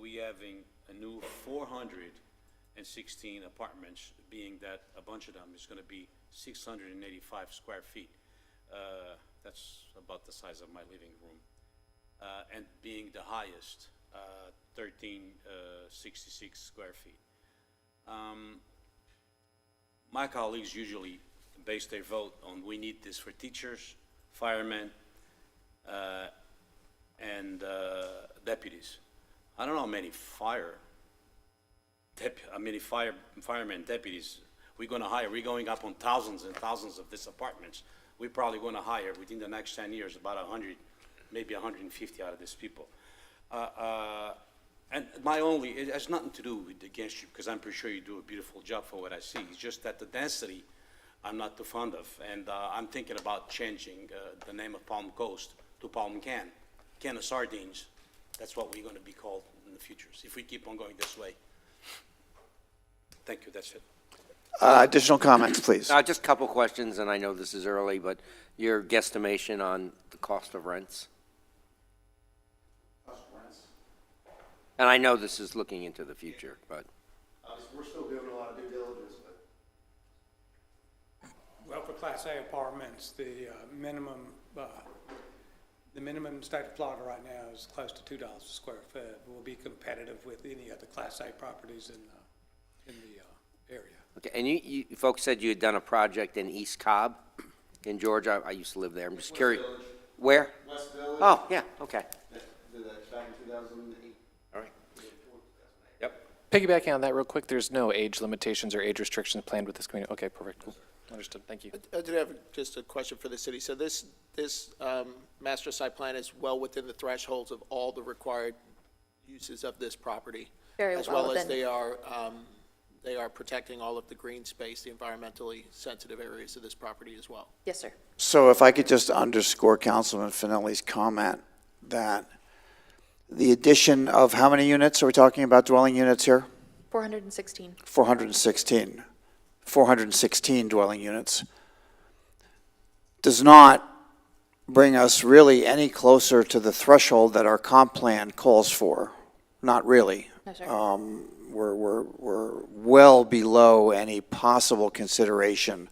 We having a new 416 apartments, being that a bunch of them is going to be 685 square feet. That's about the size of my living room. And being the highest, 1366 square feet. My colleagues usually base their vote on we need this for teachers, firemen, and deputies. I don't know how many firemen, deputies we're going to hire. We're going up on thousands and thousands of these apartments. We're probably going to hire within the next 10 years about 100, maybe 150 out of these people. And it has nothing to do with against you, because I'm pretty sure you do a beautiful job for what I see. It's just that the density I'm not too fond of, and I'm thinking about changing the name of Palm Coast to Palm Can of sardines. That's what we're going to be called in the future, if we keep on going this way. Thank you, that's it. Additional comments, please. Just a couple questions, and I know this is early, but your guesstimation on the cost of rents? Cost of rents. And I know this is looking into the future, but. We're still doing a lot of due diligence, but. Well, for Class A apartments, the minimum state of Florida right now is close to $2 a square foot. We'll be competitive with any other Class A properties in the area. Okay, and you folks said you had done a project in East Cobb, in Georgia. I used to live there. I'm just curious. Village. Where? West Village. Oh, yeah, okay. Did that back in 2008. All right. Yep. Piggybacking on that real quick, there's no age limitations or age restrictions planned with this community. Okay, perfect. Cool. Understood. Thank you. I did have just a question for the city. So this master site plan is well within the thresholds of all the required uses of this property? Very as well well as within. they are protecting all of the green space, the environmentally sensitive areas of this property as well? Yes, sir. So if I could just underscore Councilman Finelli's comment that the addition of how many units are we talking about, dwelling units here? 416. 416 dwelling units does not bring us really any closer to the threshold that our comp plan calls for. Not really. No, sir. We're well below any possible consideration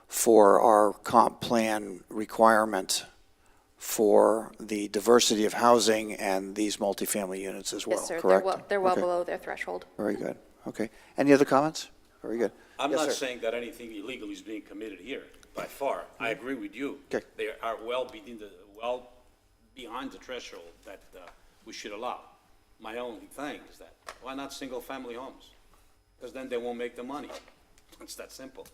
for our comp plan requirement for the diversity of housing and these multifamily units as well, Yes, sir. correct? They're well Okay. below their threshold. Very good, okay. Any other comments? Very good. I'm Yes, not sir. saying that anything illegal is being committed here, by far. I agree with you. Okay. They are well behind the threshold that we should allow. My only thing is that, why not single-family homes? Because then they won't make the money. It's that simple.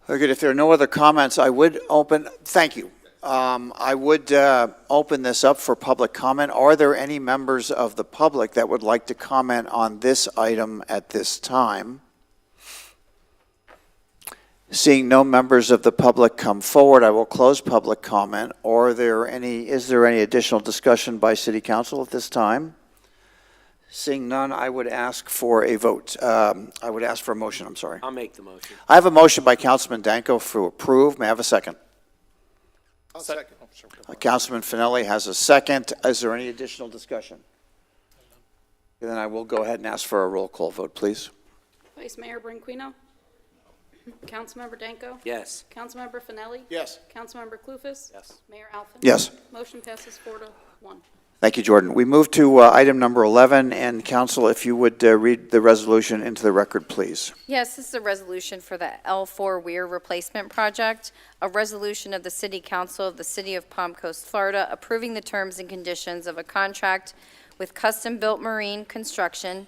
Very good. If there are no other comments, I would open, thank you. I would open this up for public comment. Are there any members of the public that would like to comment on this item at this time? Seeing no members of the public come forward, I will close public comment. Is there any additional discussion by City Council at this time? Seeing none, I would ask for a vote. I would ask for a motion, I'm sorry. I'll make the motion. I have a motion by Councilman Danko to approve. May I have a second? I'll second. Councilman Finelli has a second. Is there any additional discussion? Then I will go ahead and ask for a roll call vote, please. Vice Mayor Branquinho. Councilmember Danko. Yes. Councilmember Finelli. Yes. Councilmember Clufus. Yes. Mayor Alfin. Yes. Motion passes 4-1. Thank you, Jordan. We move to item number 11, and Council, if you would read the resolution into the record, please. Yes, this is a resolution for the L4 Weir replacement project, a resolution of the City Council of the City of Palm Coast, Florida, approving the terms and conditions of a contract with Custom Built Marine Construction,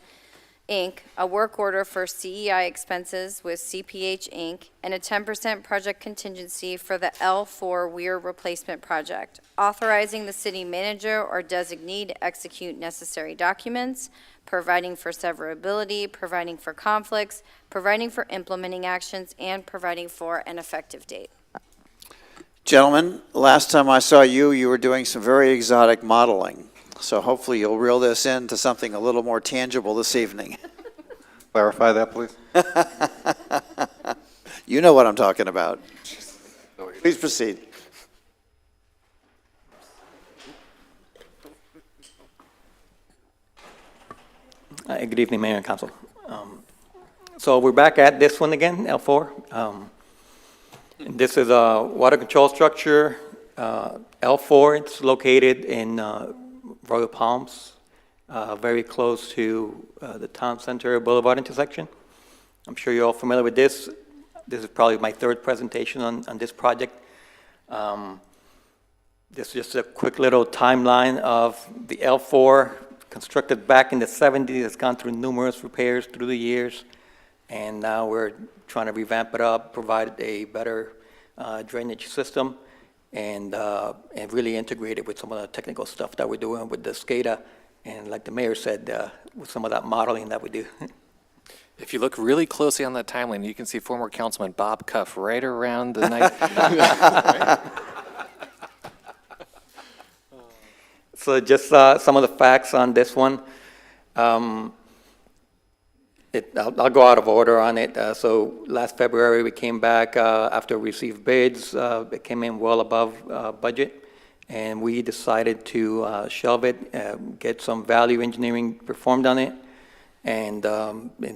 Inc., a work order for CEI expenses with CPH, Inc., and a 10% project contingency for the L4 Weir replacement project, authorizing the city manager or designee to execute necessary documents, providing for severability, providing for conflicts, providing for implementing actions, and providing for an effective date. Gentlemen, last time I saw you, you were doing some very exotic modeling. So hopefully you'll reel this into something a little more tangible this evening. Clarify that, please. You know what I'm talking about. Please proceed. Good evening, Mayor and Council. So we're back at this one again, L4. This is a water control structure, L4. It's located in Royal Palms, very close to the Town Center Boulevard intersection. I'm sure you're all familiar with this. This is probably my third presentation on this project. This is just a quick little timeline of the L4, constructed back in the 70s. It's gone through numerous repairs through the years, and now we're trying to revamp it up, provide a better drainage system, and really integrate it with some of the technical stuff that we're doing with the SCADA, and like the mayor said, with some of that modeling that we do. If you look really closely on that timeline, you can see former Councilman Bob Cuff right around the night. So just some of the facts on this one. I'll go out of order on it. So last February, we came back after we received bids. It came in well above budget, and we decided to shelve it, get some value engineering performed on it, and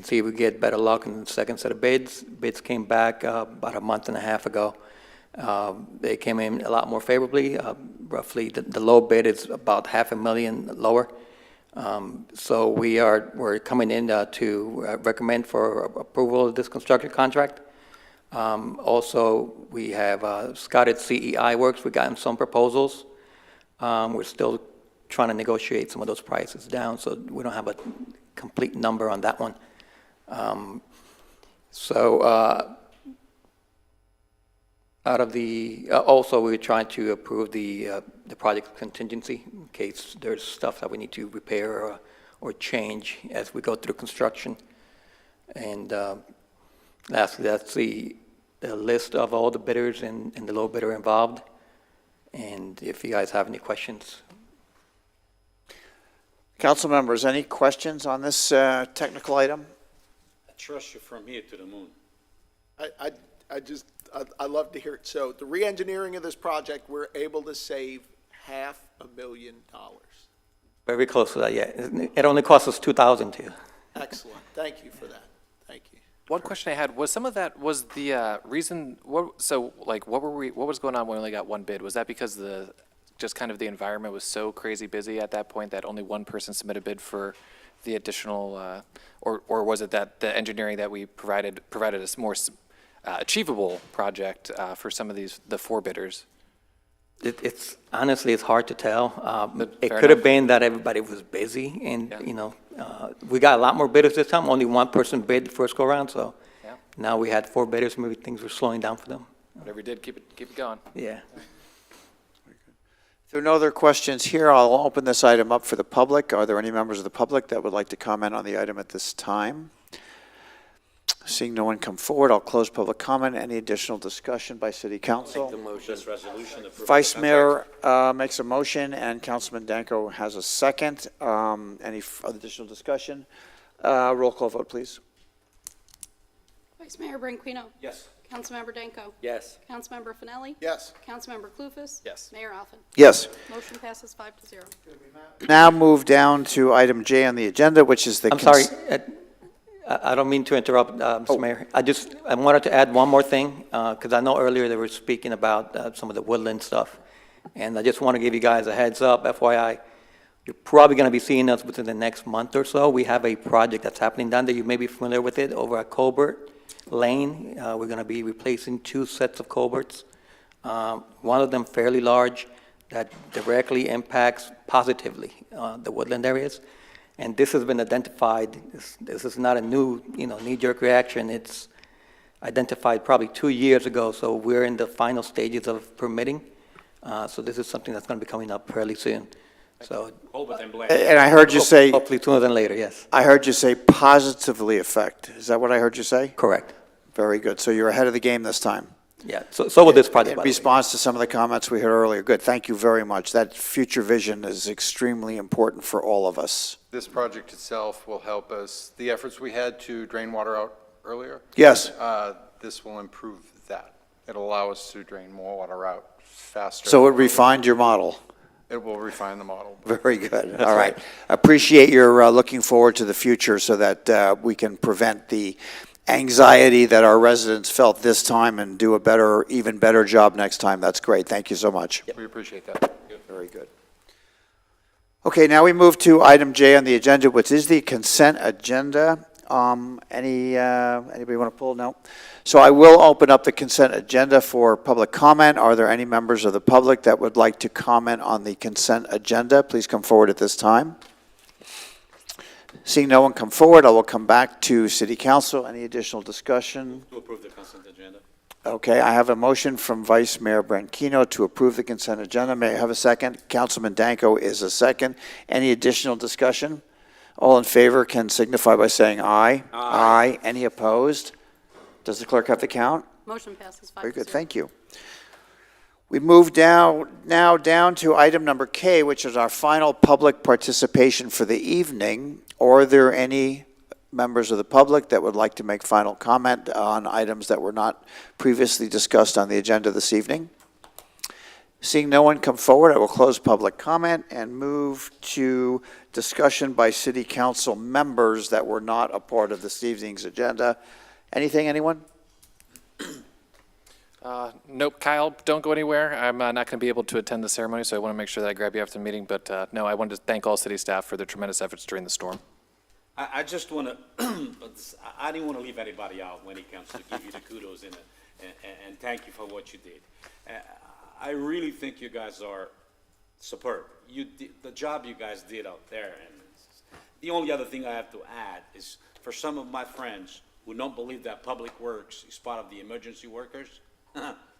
see if we get better luck in the second set of bids. Bids came back about a month and a half ago. They came in a lot more favorably. Roughly, the low bid is about $500,000 lower. So we're coming in to recommend for approval of this construction contract. Also, we have scouted CEI works. We've gotten some proposals. We're still trying to negotiate some of those prices down, so we don't have a complete number on that one. Out of the, also we're trying to approve the project contingency in case there's stuff that we need to repair or change as we go through construction. And lastly, that's the list of all the bidders and the low bidder involved. And if you guys have any questions. Council members, any questions on this technical item? I trust you from here to the moon. I'd love to hear it. So the re-engineering of this project, we're able to save $500,000. Very close to that, yeah. It only cost us $2,000 to. Excellent. Thank you for that. Thank you. One question I had was some of that was the reason. What was going on when we only got one bid? Was that because just kind of the environment was so crazy busy at that point that only one person submitted a bid for the additional, or was it that the engineering that we provided a more achievable project for some of the four bidders? It's honestly, it's hard to tell. It Fair could have enough. been that everybody was busy, and we got a lot more bidders this time. Only one person bid the first go around, so Yeah. now we had four bidders. Maybe things were slowing down for them. Whatever you did, keep it going. Yeah. If there are no other questions here, I'll open this item up for the public. Are there any members of the public that would like to comment on the item at this time? Seeing no one come forward, I'll close public comment. Any additional discussion by City Council? The motion. This resolution approves the Vice contract. Mayor makes a motion, and Councilman Danko has a second. Any additional discussion? Roll call vote, please. Vice Mayor Branquinho. Yes. Councilmember Danko. Yes. Councilmember Finelli. Yes. Councilmember Clufus. Yes. Mayor Alphen. Yes. Motion passes 5-0. Now move down to item J on the agenda, which is the. I'm sorry, I don't mean to interrupt, Mr. Mayor. I wanted to add one more thing, because I know earlier they were speaking about some of the woodland stuff. And I just want to give you guys a heads up, FYI. You're probably going to be seeing us within the next month or so. We have a project that's happening down there. You may be familiar with it, over at Colbert Lane. We're going to be replacing 2 sets of culverts. One of them fairly large that directly impacts positively the woodland areas. And this has been identified. This is not a new, knee-jerk reaction. It's identified probably 2 years ago, so we're in the final stages of permitting. So this is something that's going to be coming up fairly soon. So, Colbert and Blair. And I heard you say. hopefully sooner than later, yes. I heard you say positively affect. Is that what I heard you say? Correct. Very good. So you're ahead of the game this time. Yeah, so will this project, In by the way. response to some of the comments we heard earlier. Good. Thank you very much. That future vision is extremely important for all of us. This project itself will help us, the efforts we had to drain water out earlier. Yes. This will improve that. It'll allow us to drain more water out faster. So it refined your model. It will refine the model. Very good. All right. Appreciate your looking forward to the future so that we can prevent the anxiety that our residents felt this time and do a better, even better job next time. That's great. Thank you so much. We appreciate that. Very good. Okay, now we move to item J on the agenda, which is the consent agenda. Anybody want to pull? No. So I will open up the consent agenda for public comment. Are there any members of the public that would like to comment on the consent agenda? Please come forward at this time. Seeing no one come forward, I will come back to City Council. Any additional discussion? To approve the consent agenda. Okay, I have a motion from Vice Mayor Branquinho to approve the consent agenda. May I have a second? Councilman Danko is a second. Any additional discussion? All in favor can signify by saying aye. Aye. Any opposed? Does the clerk have the count? Motion passes 5-0. Very good, thank you. We move now down to item number K, which is our final public participation for the evening. Are there any members of the public that would like to make final comment on items that were not previously discussed on the agenda this evening? Seeing no one come forward, I will close public comment and move to discussion by City Council members that were not a part of this evening's agenda. Anything, anyone? Nope, Kyle, don't go anywhere. I'm not going to be able to attend the ceremony, so I want to make sure that I grab you after the meeting. But no, I wanted to thank all city staff for their tremendous efforts during the storm. I just want to, I didn't want to leave anybody out when it comes to give you the kudos and thank you for what you did. I really think you guys are superb. The job you guys did out there. And the only other thing I have to add is for some of my friends who don't believe that Public Works is part of the emergency workers,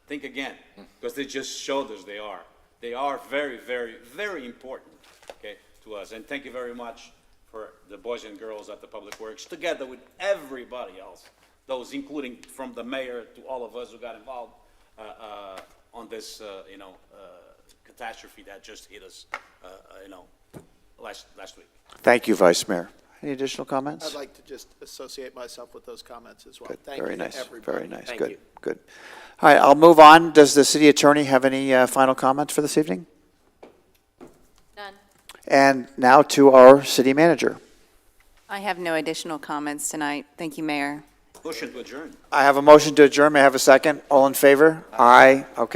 think again, because they just showed us they are. They are very, very, very important, okay, to us. And thank you very much for the boys and girls at the Public Works, together with everybody else, those including from the mayor to all of us who got involved on this, catastrophe that just hit us, last week. Thank you, Vice Mayor. Any additional comments? I'd like to just associate myself with those comments as well. Good. Thank Very you to nice. everybody. Very nice. Thank Good. you. Good. All right, I'll move on. Does the city attorney have any final comments for this evening? None. And now to our city manager. I have no additional comments tonight. Thank you, Mayor. Motion to adjourn. I have a motion to adjourn. May I have a second? All in favor? Aye. Okay.